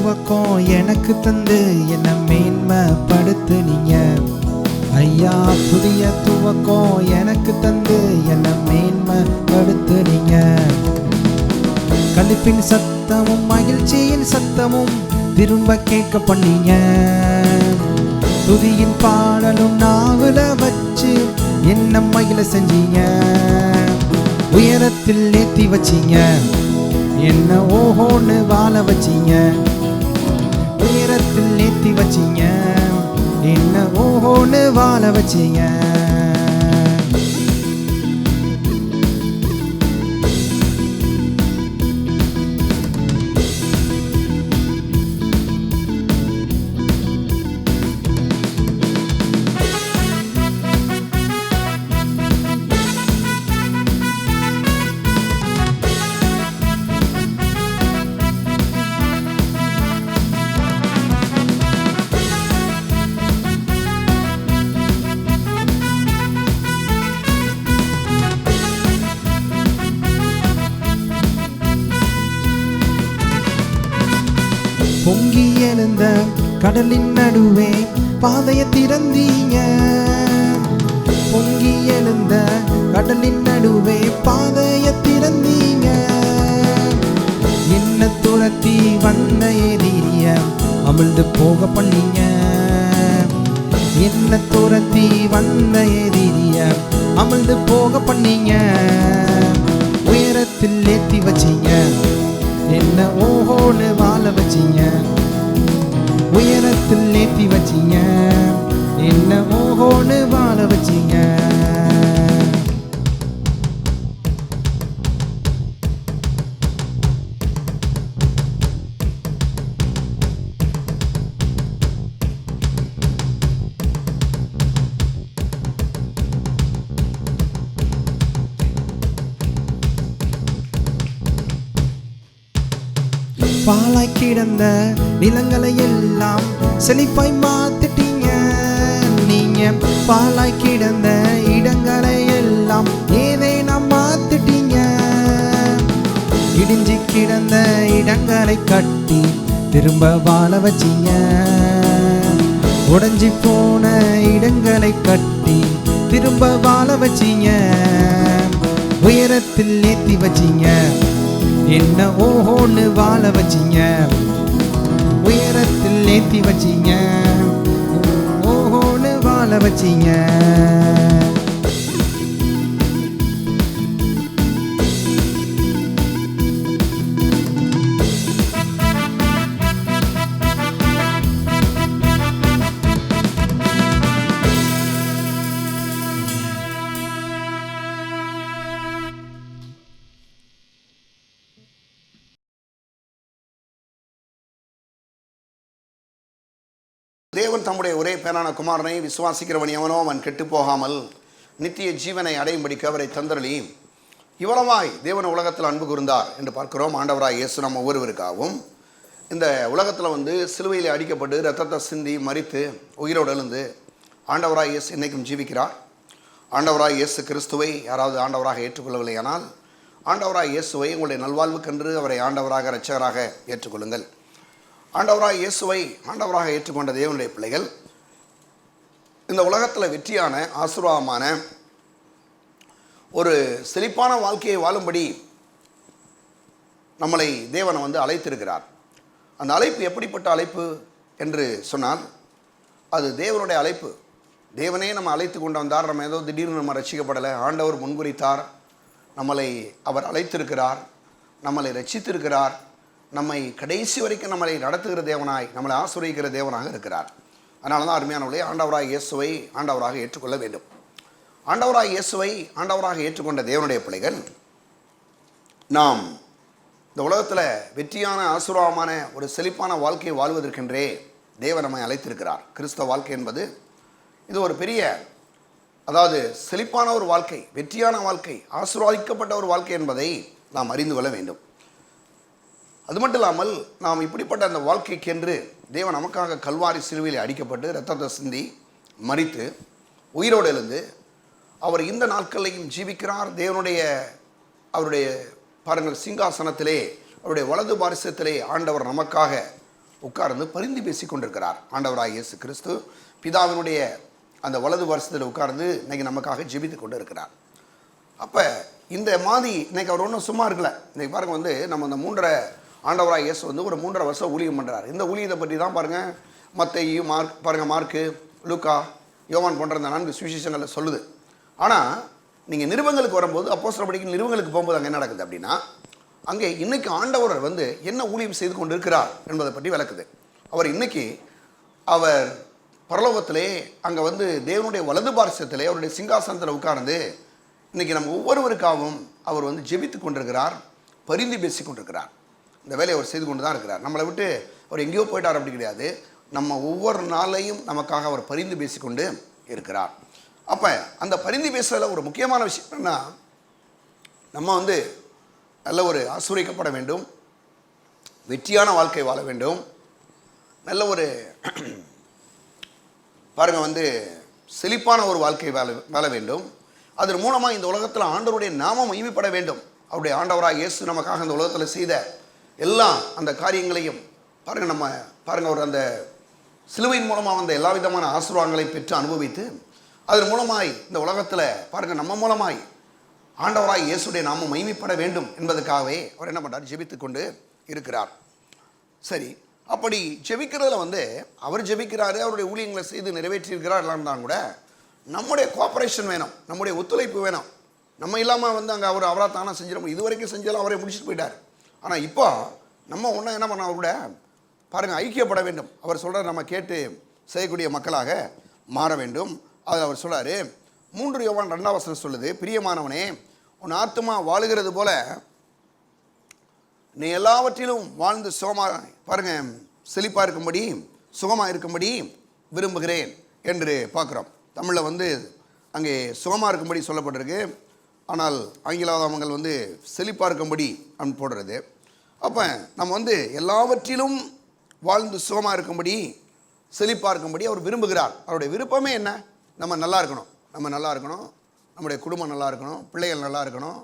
துவக்கம் எனக்கு தந்து என்ன மேன்மைப்படுத்துனீங்க ஐயா. புதிய துவக்கம் எனக்கு தந்து என்ன மேன்மைப்படுத்துனீங்க. களிப்பின் சத்தமும் மகிழ்ச்சியின் சத்தமும் திரும்ப கேட்க பண்ணீங்க. துதியின் பாடலும் நாவல வச்சு என்ன மகிழ செஞ்சீங்க. உயரத்தில் ஏத்தி வச்சீங்க, என்ன ஓஹோன்னு வாழ வச்சீங்க. உயரத்தில் ஏத்தி வச்சீங்க, என்ன ஓஹோன்னு வாழ வச்சீங்க. பொங்கி எழுந்த கடலின் நடுவே பாதையை திறந்தீங்க. பொங்கி எழுந்த கடலின் நடுவே பாதையை திறந்தீங்க. என்ன துரத்தி வந்த எதிரிய அமிழ்ந்து போக பண்ணீங்க. என்ன துரத்தி வந்த எதிரிய அமிழ்ந்து போக பண்ணீங்க. உயரத்தில் ஏத்தி வச்சீங்க, என்ன ஓஹோன்னு வாழ வச்சீங்க. உயரத்தில் ஏத்தி வச்சீங்க, என்ன ஓஹோன்னு வாழ வச்சீங்க. பாலாய் கிடந்த நிலங்களை எல்லாம் செழிப்பாய் மாத்திட்டீங்க. நீங்க பாலாய் கிடந்த இடங்களை எல்லாம் ஏதேனும் மாத்திட்டீங்க. இடிஞ்சு கிடந்த இடங்களை கட்டி திரும்ப வாழ வச்சீங்க. உடைஞ்சி போன இடங்களை கட்டி திரும்ப வாழ வச்சீங்க. உயரத்தில் ஏத்தி வச்சீங்க, என்ன ஓஹோன்னு வாழ வச்சீங்க. உயரத்தில் ஏத்தி வச்சீங்க, ஓஹோன்னு வாழ வச்சீங்க. தேவன் தம்முடைய ஒரே பேரான குமாரனை விசுவாசிக்கிறவன் எவனோ அவன் கெட்டு போகாமல் நித்திய ஜீவனை அடையும்படிக்கு அவரை தந்தரளி இவ்வளவாய் தேவன் உலகத்தில் அன்பு கூர்ந்தார் என்று பார்க்கிறோம். ஆண்டவராய் இயேசு நம்ம ஒவ்வொருவருக்காகவும் இந்த உலகத்தில் சிலுவையில் அடிக்கப்பட்டு இரத்தத்தை சிந்தி மரித்து உயிரோடு எழுந்து ஆண்டவராய் இயேசு இன்னைக்கும் ஜீவிக்கிறார். ஆண்டவராய் இயேசு கிறிஸ்துவை யாராவது ஆண்டவராக ஏற்றுக்கொள்ளவில்லையானால் ஆண்டவராய் இயேசுவை உங்களுடைய நல்வாழ்வுக்கென்று அவரை ஆண்டவராக இரட்சகராக ஏற்றுக்கொள்ளுங்கள். ஆண்டவராக இயேசுவை ஆண்டவராக ஏற்றுக்கொண்ட தேவனுடைய பிள்ளைகள் இந்த உலகத்தில் வெற்றியான ஆசீர்வாதமான ஒரு செழிப்பான வாழ்க்கையை வாழும்படி நம்மளை தேவனை அழைத்திருக்கிறார். அந்த அழைப்பு எப்படிப்பட்ட அழைப்பு என்று சொன்னால் அது தேவனுடைய அழைப்பு. தேவனே நம்ம அழைத்து கொண்டு வந்தார். நம்ம ஏதோ திடீர்னு நம்ம ரட்சிக்கப்படலை. ஆண்டவர் முன்குறித்தார், நம்மளை அவர் அழைத்திருக்கிறார், நம்மளை ரட்சித்திருக்கிறார், நம்மை கடைசி வரைக்கும் நம்மளை நடத்துகிற தேவனாய் நம்மளை ஆசீர்வதிக்கிற தேவனாக இருக்கிறார். அதனால தான் அருமையானவர்களே ஆண்டவராக இயேசுவை ஆண்டவராக ஏற்றுக்கொள்ள வேண்டும். ஆண்டவராக இயேசுவை ஆண்டவராக ஏற்றுக்கொண்ட தேவனுடைய பிள்ளைகள் நாம் இந்த உலகத்தில் வெற்றியான ஆசீர்வாதமான ஒரு செழிப்பான வாழ்க்கையை வாழ்வதற்கென்றே தேவன் நம்மை அழைத்திருக்கிறார். கிறிஸ்தவ வாழ்க்கை என்பது இது ஒரு பெரிய, அதாவது செழிப்பான ஒரு வாழ்க்கை, வெற்றியான வாழ்க்கை, ஆசீர்வதிக்கப்பட்ட ஒரு வாழ்க்கை என்பதை நாம் அறிந்து கொள்ள வேண்டும். அது மட்டும் இல்லாமல் நாம் இப்படிப்பட்ட அந்த வாழ்க்கைக்கென்று தேவன் நமக்காக கல்வாரி சிலுவையில் அடிக்கப்பட்டு இரத்தத்தை சிந்தி மரித்து உயிரோடு எழுந்து அவர் இந்த நாட்களையும் ஜீவிக்கிறார். அவருடைய பாருங்கள் சிங்காசனத்திலே அவருடைய வலது பாரிசத்திலே ஆண்டவர் நமக்காக உட்கார்ந்து பரிந்து பேசி கொண்டிருக்கிறார். ஆண்டவராய் இயேசு கிறிஸ்து பிதாவினுடைய அந்த வலது வருஷத்தில் உட்கார்ந்து இன்னைக்கு நமக்காக ஜெபித்து கொண்டு இருக்கிறார். அப்போ இந்த மாதிரி இன்னைக்கு அவர் ஒன்றும் சும்மா இருக்கல. இன்னைக்கு பாருங்க நம்ம இந்த 3.5 ஆண்டவராய் இயேசு ஒரு 3.5 வருஷம் ஊழியம் பண்ணுறார். இந்த ஊழியத்தை பற்றி தான் பாருங்கள் மத்தேயு, மார்க்கு, லூக்கா, யோவான் போன்ற அந்த 4 சுவிசேஷங்களில் சொல்லுது. ஆனால் நீங்கள் நிருபங்களுக்கு வரும்போது, அப்போஸ்தலர் படிக்கும் நிருபங்களுக்கு போகும்போது அங்கே என்ன நடக்குது அப்படின்னா, அங்கே இன்னைக்கு ஆண்டவர் என்ன ஊழியம் செய்து கொண்டு இருக்கிறார் என்பதை பற்றி விளக்குது. அவர் இன்னைக்கு அவர் பரலோகத்திலே அங்கே தேவனுடைய வலது பார்சத்திலே அவருடைய சிங்காசனத்தில் உட்கார்ந்து இன்னைக்கு நம்ம ஒவ்வொருவருக்காகவும் அவர் ஜெபித்து கொண்டிருக்கிறார், பரிந்து பேசி கொண்டிருக்கிறார். இந்த வேலையை அவர் செய்து கொண்டு தான் இருக்கிறார். நம்மளை விட்டு அவர் எங்கேயோ போயிட்டார் அப்படி கிடையாது. நம்ம ஒவ்வொரு நாளையும் நமக்காக அவர் பரிந்து பேசி கொண்டு இருக்கிறார். அப்போ அந்த பரிந்து பேசுறதுல ஒரு முக்கியமான விஷயம் என்னன்னா, நம்ம நல்ல ஒரு ஆசீர்வதிக்கப்பட வேண்டும், வெற்றியான வாழ்க்கை வாழ வேண்டும், நல்ல ஒரு பாருங்க செழிப்பான ஒரு வாழ்க்கை வாழ வேண்டும். அதன் மூலமாக இந்த உலகத்தில் ஆண்டவருடைய நாமம் மகிமைப்பட வேண்டும். அவருடைய ஆண்டவராக இயேசு நமக்காக இந்த உலகத்தில் செய்த எல்லா அந்த காரியங்களையும் பாருங்கள், நம்ம பாருங்கள் அவர் அந்த சிலுவையின் மூலமாக எல்லா விதமான ஆசீர்வாதங்களையும் பெற்று அனுபவித்து அதன் மூலமாய் இந்த உலகத்தில் பாருங்கள் நம்ம மூலமாய் ஆண்டவராய் இயேசுடைய நாமம் மகிமைப்பட வேண்டும் என்பதற்காகவே அவர் என்ன பண்ணுறார், ஜெபித்து கொண்டு இருக்கிறார். சரி, அப்படி ஜெபிக்கிறதுல அவர் ஜெபிக்கிறாரு, அவருடைய ஊழியங்களை செய்து நிறைவேற்றியிருக்கிறார் எல்லாம் தான் கூட நம்முடைய கோஆப்ரேஷன் வேணும், நம்முடைய ஒத்துழைப்பு வேணும். நம்ம இல்லாமல் அங்கே அவராக தானே செஞ்சிட முடியும். இது வரைக்கும் செஞ்சாலும் அவரே முடிச்சுட்டு போயிட்டார். ஆனால் இப்போ நம்ம ஒன்றும் என்ன பண்ண கூட பாருங்கள் ஐக்கியப்பட வேண்டும். அவர் சொல்கிறார், நம்ம கேட்டு செய்யக்கூடிய மக்களாக மாற வேண்டும். அதில் அவர் சொல்கிறார், 3 யோவான் 2ஆம் வசனம் சொல்லுது, பிரியமானவனே, உன் ஆத்துமா வாழுகிறது போல நீ எல்லாவற்றிலும் வாழ்ந்து சுகமாக பாருங்கள் செழிப்பாக இருக்கும்படி சுகமாக இருக்கும்படி விரும்புகிறேன் என்று பார்க்குறோம். தமிழில் அங்கே சுகமாக இருக்கும்படி சொல்லப்பட்டிருக்கு. ஆனால் ஆங்கிலாதவங்கள் செழிப்பாக இருக்கும்படி அப்படின்னு போடுறது. அப்போ நம்ம எல்லாவற்றிலும் வாழ்ந்து சுகமாக இருக்கும்படி செழிப்பாக இருக்கும்படி அவர் விரும்புகிறார். அவருடைய விருப்பமே என்ன? நம்ம நல்லா இருக்கணும், நம்முடைய குடும்பம் நல்லா இருக்கணும், பிள்ளைகள் நல்லா இருக்கணும்,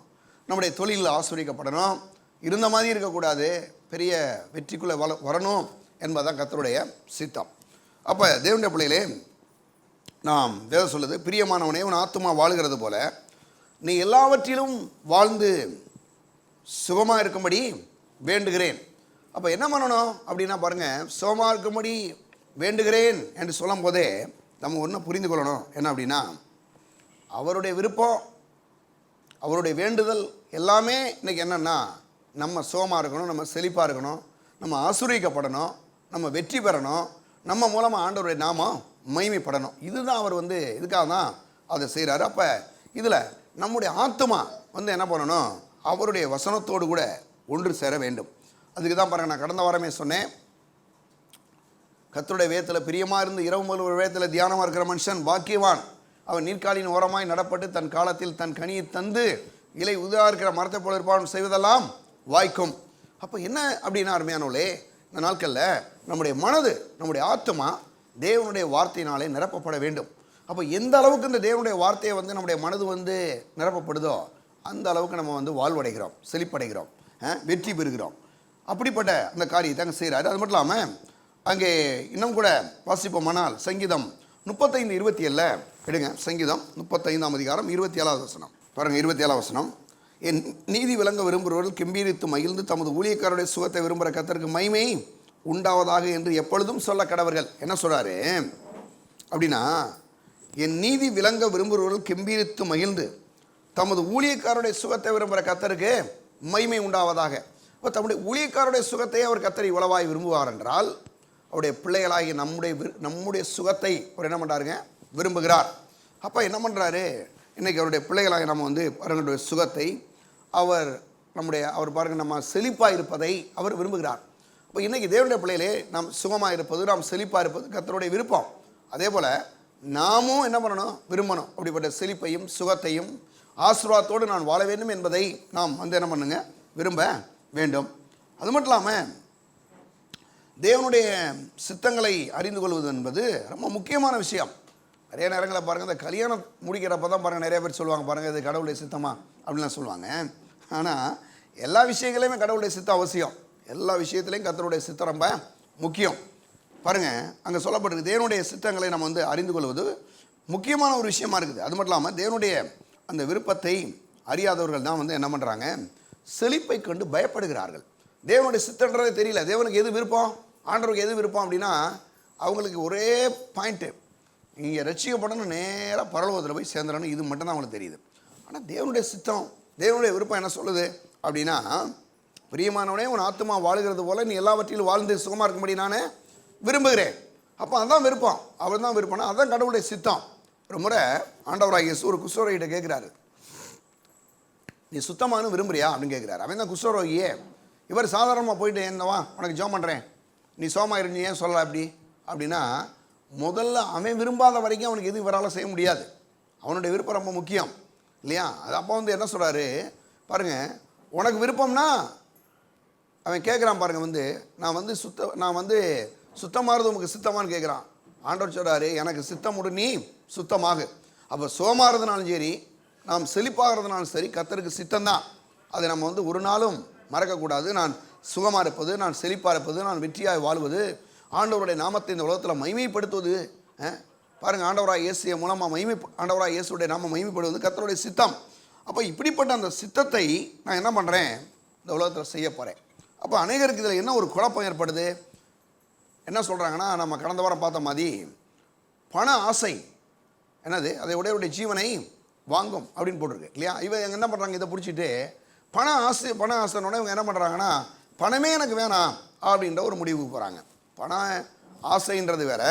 நம்முடைய தொழிலில் ஆசீர்வதிக்கப்படணும், இருந்த மாதிரி இருக்கக்கூடாது, பெரிய வெற்றிக்குள்ளே வரணும் என்பதுதான் கர்த்தருடைய சித்தம். அப்போ தேவனுடைய பிள்ளைகளே, நாம் வேதம் சொல்லுது, பிரியமானவனே உன் ஆத்துமா வாழுகிறது போல நீ எல்லாவற்றிலும் வாழ்ந்து சுகமாக இருக்கும்படி வேண்டுகிறேன். அப்போ என்ன பண்ணணும் அப்படின்னா பாருங்கள், சுகமாக இருக்கும்படி வேண்டுகிறேன் என்று சொல்லும் போதே நம்ம ஒன்று புரிந்து கொள்ளணும். என்ன அப்படின்னா, அவருடைய விருப்பம், அவருடைய வேண்டுதல் எல்லாமே இன்றைக்கி என்னென்னா, நம்ம சுகமாக இருக்கணும், நம்ம செழிப்பாக இருக்கணும், நம்ம ஆசீர்வதிக்கப்படணும், நம்ம வெற்றி பெறணும், நம்ம மூலமாக ஆண்டவருடைய நாமம் மகிமைப்படணும். இதுதான் அவர் இதுக்காக தான் அதை செய்கிறாரு. அப்போ இதில் நம்முடைய ஆத்துமா என்ன பண்ணணும், அவருடைய வசனத்தோடு கூட ஒன்று சேர வேண்டும். அதுக்கு தான் பாருங்கள், நான் கடந்த வாரமே சொன்னேன், கர்த்தருடைய வேதத்தில் பிரியமாக இருந்து இரவு முதல் ஒரு வேதத்தில் தியானமாக இருக்கிற மனுஷன் பாக்கியவான். அவன் நீர்க்காலின் ஓரமாய் நடப்பட்டு தன் காலத்தில் தன் கனியை தந்து இலை உதா இருக்கிற மரத்தை போல இருப்பான், செய்வதெல்லாம் வாய்க்கும். அப்போ என்ன அப்படின்னா அருமையானவளே, இந்த நாட்களில் நம்முடைய மனது, நம்முடைய ஆத்துமா தேவனுடைய வார்த்தையினாலே நிரப்பப்பட வேண்டும். அப்போ எந்த அளவுக்கு இந்த தேவனுடைய வார்த்தையை நம்முடைய மனது நிரப்பப்படுதோ அந்த அளவுக்கு நம்ம வாழ்வடைகிறோம், செழிப்படைகிறோம், வெற்றி பெறுகிறோம். அப்படிப்பட்ட அந்த காரியத்தை அங்கே செய்கிறாரு. அது மட்டும் இல்லாமல் அங்கே இன்னும் கூட வாசிப்போமானால் சங்கீதம் 35:27 எடுங்க. சங்கீதம் 35ஆம் அதிகாரம் 27ஆவது வசனம் பாருங்கள். 27ஆம் வசனம், என் நீதி விளங்க விரும்புகிறவர்கள் கெம்பீரித்து மகிழ்ந்து தமது ஊழியக்காரருடைய சுகத்தை விரும்புகிற கர்த்தருக்கு மகிமை உண்டாவதாக என்று எப்பொழுதும் சொல்ல கடவர்கள். என்ன சொல்கிறாரு அப்படின்னா, என் நீதி விளங்க விரும்புகிறவர்கள் கெம்பீரித்து மகிழ்ந்து தமது ஊழியக்காரருடைய சுகத்தை விரும்புகிற கர்த்தருக்கு மகிமை உண்டாவதாக. இப்போ தம்முடைய ஊழியக்காரருடைய சுகத்தை அவர் கர்த்தர் இவ்வளவாய் விரும்புவார் என்றால், அவருடைய பிள்ளைகளாகி நம்முடைய சுகத்தை அவர் என்ன பண்ணுறாருங்க, விரும்புகிறார். அப்போ என்ன பண்ணுறாரு, இன்றைக்கி அவருடைய பிள்ளைகளாகி நம்ம அவர்களுடைய சுகத்தை அவர் பாருங்கள், நம்ம செழிப்பாக இருப்பதை அவர் விரும்புகிறார். இப்போ இன்றைக்கி தேவனுடைய பிள்ளைகளே, நாம் சுகமாக இருப்பது, நாம் செழிப்பாக இருப்பது கர்த்தருடைய விருப்பம். அதே போல் நாமும் என்ன பண்ணணும், விரும்பணும். அப்படிப்பட்ட செழிப்பையும் சுகத்தையும் ஆசீர்வாதத்தோடு நான் வாழ வேண்டும் என்பதை நாம் என்ன பண்ணுங்க, விரும்ப வேண்டும். அது மட்டும் இல்லாமல் தேவனுடைய சித்தங்களை அறிந்து கொள்வது என்பது ரொம்ப முக்கியமான விஷயம். நிறைய நேரங்களில் பாருங்கள், இந்த கல்யாணம் முடிக்கிறப்ப தான் பாருங்கள் நிறைய பேர் சொல்லுவாங்க, பாருங்கள் இது கடவுளுடைய சித்தமா அப்படின்லாம் சொல்லுவாங்க. ஆனால் எல்லா விஷயங்களையுமே கடவுளுடைய சித்தம் அவசியம். எல்லா விஷயத்துலையும் கர்த்தருடைய சித்தம் ரொம்ப முக்கியம். பாருங்க, அங்கே சொல்லப்பட்டிருக்கு தேவனுடைய சித்தங்களை நம்ம வந்து அறிந்து கொள்வது முக்கியமான ஒரு விஷயமா இருக்குது. அது மட்டும் இல்லாமல் தேவனுடைய அந்த விருப்பத்தை அறியாதவர்கள் தான் வந்து என்ன பண்ணுறாங்க, செழிப்பை கண்டு பயப்படுகிறார்கள். தேவனுடைய சித்தன்றதே தெரியல. தேவனுக்கு எது விருப்பம், ஆண்டவருக்கு எது விருப்பம் அப்படின்னா அவங்களுக்கு ஒரே பாயிண்ட்டு, இங்கே ரட்சிக்கப்படணும், நேராக பரலோகத்தில் போய் சேர்ந்துடணும், இது மட்டும்தான் அவங்களுக்கு தெரியுது. ஆனால் தேவனுடைய சித்தம், தேவனுடைய விருப்பம் என்ன சொல்லுது அப்படின்னா, பிரியமானவனே உன் ஆத்மா வாழுகிறது போல நீ எல்லாவற்றிலும் வாழ்ந்து சுகமாக இருக்கும்படி நான் விரும்புகிறேன். அப்போ அதுதான் விருப்பம், அவர் தான் விருப்பம்னா அதுதான் கடவுளுடைய சித்தம். ஒரு முறை ஆண்டவராகிய இயேசு ஒரு குஷ்டரோகிட்ட கேட்குறாரு, நீ சுத்தமானு விரும்புறியா அப்படின்னு கேட்குறாரு. அவன் தான் குஷ்டரோகியே. இவர் சாதாரணமாக போயிட்டு என்னவா உனக்கு ஜெபம் பண்ணுறேன், நீ சோமா இருந்து ஏன் சொல்லலாம் அப்படி அப்படின்னா, முதல்ல அவன் விரும்பாத வரைக்கும் அவனுக்கு எதுவும் இவரால் செய்ய முடியாது. அவனுடைய விருப்பம் ரொம்ப முக்கியம் இல்லையா? அது அப்போ வந்து என்ன சொல்கிறாரு பாருங்கள், உனக்கு விருப்பம்னா அவன் கேட்குறான் பாருங்கள், வந்து நான் வந்து சுத்தமாகிறது உனக்கு சித்தமானு கேட்குறான். ஆண்டவர் சொல்கிறாரு, எனக்கு சித்தமுடு நீ சுத்தமாக. அப்போ சோமாகிறதுனாலும் சரி, நாம் செழிப்பாகிறதுனாலும் சரி, கர்த்தருக்கு சித்தம்தான். அதை நம்ம வந்து ஒரு நாளும் மறக்கக்கூடாது. நான் சுகமாக இருப்பது, நான் செழிப்பாக இருப்பது, நான் வெற்றியாக வாழ்வது, ஆண்டவருடைய நாமத்தை இந்த உலகத்தில் மகிமைப்படுத்துவது. பாருங்கள், ஆண்டவராக இயேசு மூலமாக ஆண்டவராக இயேசுடைய நாமம் மகிமைப்படுவது கர்த்தருடைய சித்தம். அப்போ இப்படிப்பட்ட அந்த சித்தத்தை நான் என்ன பண்ணுறேன், இந்த உலகத்தில் செய்ய போகிறேன். அப்போ அநேகருக்கு இதில் என்ன ஒரு குழப்பம் ஏற்படுது, என்ன சொல்கிறாங்கன்னா, நம்ம கடந்த வாரம் பார்த்த மாதிரி பண ஆசை என்னது அதை உடைய ஜீவனை வாங்கும் அப்படின்னு போட்டிருக்கு இல்லையா? இவங்க என்ன பண்ணுறாங்க, இதை பிடிச்சிட்டு பண ஆசைனோட இவங்க என்ன பண்ணுறாங்கன்னா, பணமே எனக்கு வேணாம் அப்படின்ற ஒரு முடிவுக்கு போகிறாங்க. பண ஆசைன்றது வேற,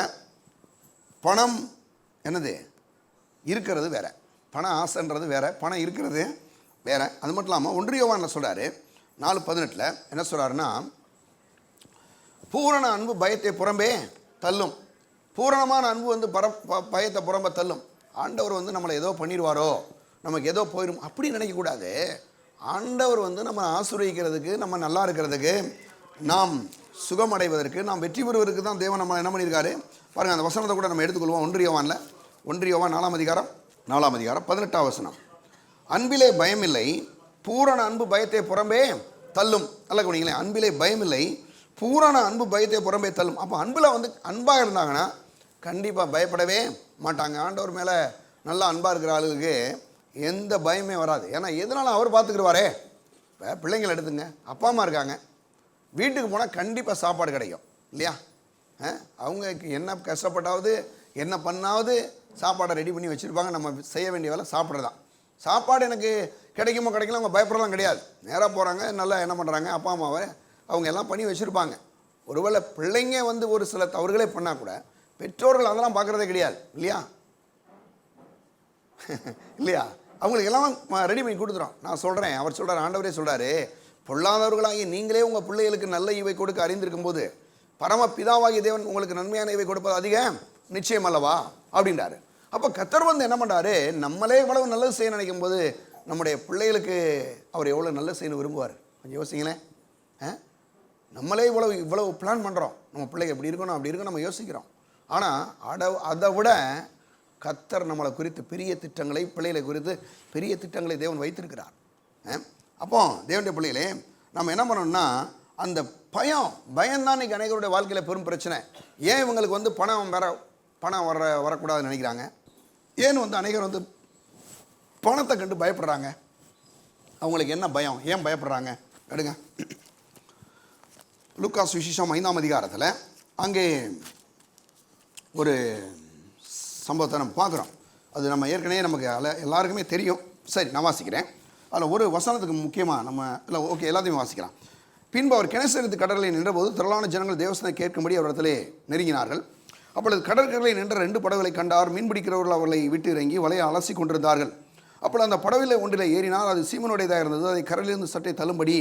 பணம் என்னது இருக்கிறது வேற. பண ஆசைன்றது வேற, பணம் இருக்கிறது வேற. அது மட்டும் இல்லாமல் 1 யோவானில் சொல்கிறாரு 4:18 என்ன சொல்கிறாருன்னா, பூரண அன்பு பயத்தை புறம்பே தள்ளும். பூரணமான அன்பு வந்து பயத்தை புறம்ப தள்ளும். ஆண்டவர் வந்து நம்மளை ஏதோ பண்ணிடுவாரோ, நமக்கு ஏதோ போயிடும் அப்படி நினைக்கக்கூடாது. ஆண்டவர் வந்து நம்ம ஆசீர்வதிக்கிறதுக்கு, நம்ம நல்லா இருக்கிறதுக்கு, நாம் சுகமடைவதற்கு, நாம் வெற்றி பெறுவதற்கு தான் தேவன் நம்ம என்ன பண்ணியிருக்காரு பாருங்கள். அந்த வசனத்தை கூட நம்ம எடுத்துக்கொள்வோம். 1 யோவான் 4 அதிகாரம் 18 வசனம். அன்பிலே பயமில்லை, பூரண அன்பு பயத்தை புறம்பே தள்ளும். நல்லா கவனிங்களேன், அன்பிலே பயமில்லை, பூரண அன்பு பயத்தை புறம்பே தள்ளும். அப்போ அன்பில் வந்து அன்பாக இருந்தாங்கன்னா கண்டிப்பாக பயப்படவே மாட்டாங்க. ஆண்டவர் மேலே நல்லா அன்பாக இருக்கிற ஆளுக்கு எந்த பயமே வராது. ஏன்னா எதனால அவர் பார்த்துக்கிடுவாரே. இப்போ பிள்ளைங்களை எடுத்துங்க, அப்பா அம்மா இருக்காங்க, வீட்டுக்கு போனால் கண்டிப்பாக சாப்பாடு கிடைக்கும் இல்லையா? அவங்க என்ன கஷ்டப்பட்டாவது என்ன பண்ணாவது சாப்பாடை ரெடி பண்ணி வச்சுருப்பாங்க. நம்ம செய்ய வேண்டிய வேலை சாப்பிட்றதான். சாப்பாடு எனக்கு கிடைக்குமோ கிடைக்கல அவங்க பயப்படலாம் கிடையாது. நேராக போகிறாங்க, நல்லா என்ன பண்ணுறாங்க, அப்பா அம்மாவை அவங்க எல்லாம் பண்ணி வச்சுருப்பாங்க. ஒருவேளை பிள்ளைங்க வந்து ஒரு சில தவறுகளே பண்ணால் கூட பெற்றோர்கள் அதெல்லாம் பார்க்குறதே கிடையாது இல்லையா? இல்லையா? அவங்களுக்கு எல்லாம் ரெடி பண்ணி கொடுத்துரும். நான் சொல்கிறேன், அவர் சொல்கிறார், ஆண்டவரே சொல்கிறாரு, பொல்லாதவர்களாகி நீங்களே உங்கள் பிள்ளைகளுக்கு நல்ல இவை கொடுக்க அறிந்திருக்கும் போது பரம பிதாவாகிய தேவன் உங்களுக்கு நன்மையான இவை கொடுப்பது அதிக நிச்சயம் அல்லவா அப்படின்றாரு. அப்போ கர்த்தர் வந்து என்ன பண்ணுறாரு, நம்மளே இவ்வளவு நல்லது செய்ய நினைக்கும் போது நம்முடைய பிள்ளைகளுக்கு அவர் எவ்வளோ நல்லது செய்யணும் விரும்புவார். கொஞ்சம் யோசிங்களேன். நம்மளே இவ்வளவு பிளான் பண்ணுறோம், நம்ம பிள்ளைங்க எப்படி இருக்கணும் அப்படி இருக்கணும் நம்ம யோசிக்கிறோம். ஆனால் அதை விட கர்த்தர் நம்மளை குறித்து பெரிய திட்டங்களை, பிள்ளைகளை குறித்து பெரிய திட்டங்களை தேவன் வைத்திருக்கிறார். அப்போ தேவனுடைய பிள்ளைகளே நம்ம என்ன பண்ணணும்னா, அந்த பயம்தான் இன்றைக்கி அனைவருடைய வாழ்க்கையில் பெரும் பிரச்சனை. ஏன் இவங்களுக்கு வந்து பணம் வரக்கூடாதுன்னு நினைக்கிறாங்க? ஏன் வந்து அனைவரும் வந்து பணத்தை கண்டு பயப்படுறாங்க? அவங்களுக்கு என்ன பயம், ஏன் பயப்படுறாங்க? எடுங்க, லூக்கா சுவிசேஷம் 5ஆம் அதிகாரத்தில் அங்கே ஒரு சம்பவத்தை நம்ம பார்க்குறோம். அது நம்ம ஏற்கனவே நமக்கு எல்லாருக்குமே தெரியும். சரி, நான் வாசிக்கிறேன். அதில் ஒரு வசனத்துக்கு முக்கியமாக நம்ம இல்லை ஓகே எல்லாத்தையுமே வாசிக்கலாம். பின்பு அவர் கிணசரித்து கடலில் நின்றபோது திரளான ஜனங்கள் தேவசனை கேட்கும்படி அவரிடத்திலே நெருங்கினார்கள். அப்பொழுது கடற்கரையில் நின்ற 2 படகுகளை கண்டார். மீன்பிடிக்கிறவர்கள் அவர்களை விட்டு இறங்கி வலையை அலசி கொண்டிருந்தார்கள். அப்பொழுது அந்த படவில் ஒன்றில் ஏறினார். அது சீமனுடையதாக இருந்தது. அதை கரையிலிருந்து சற்றே தள்ளும்படி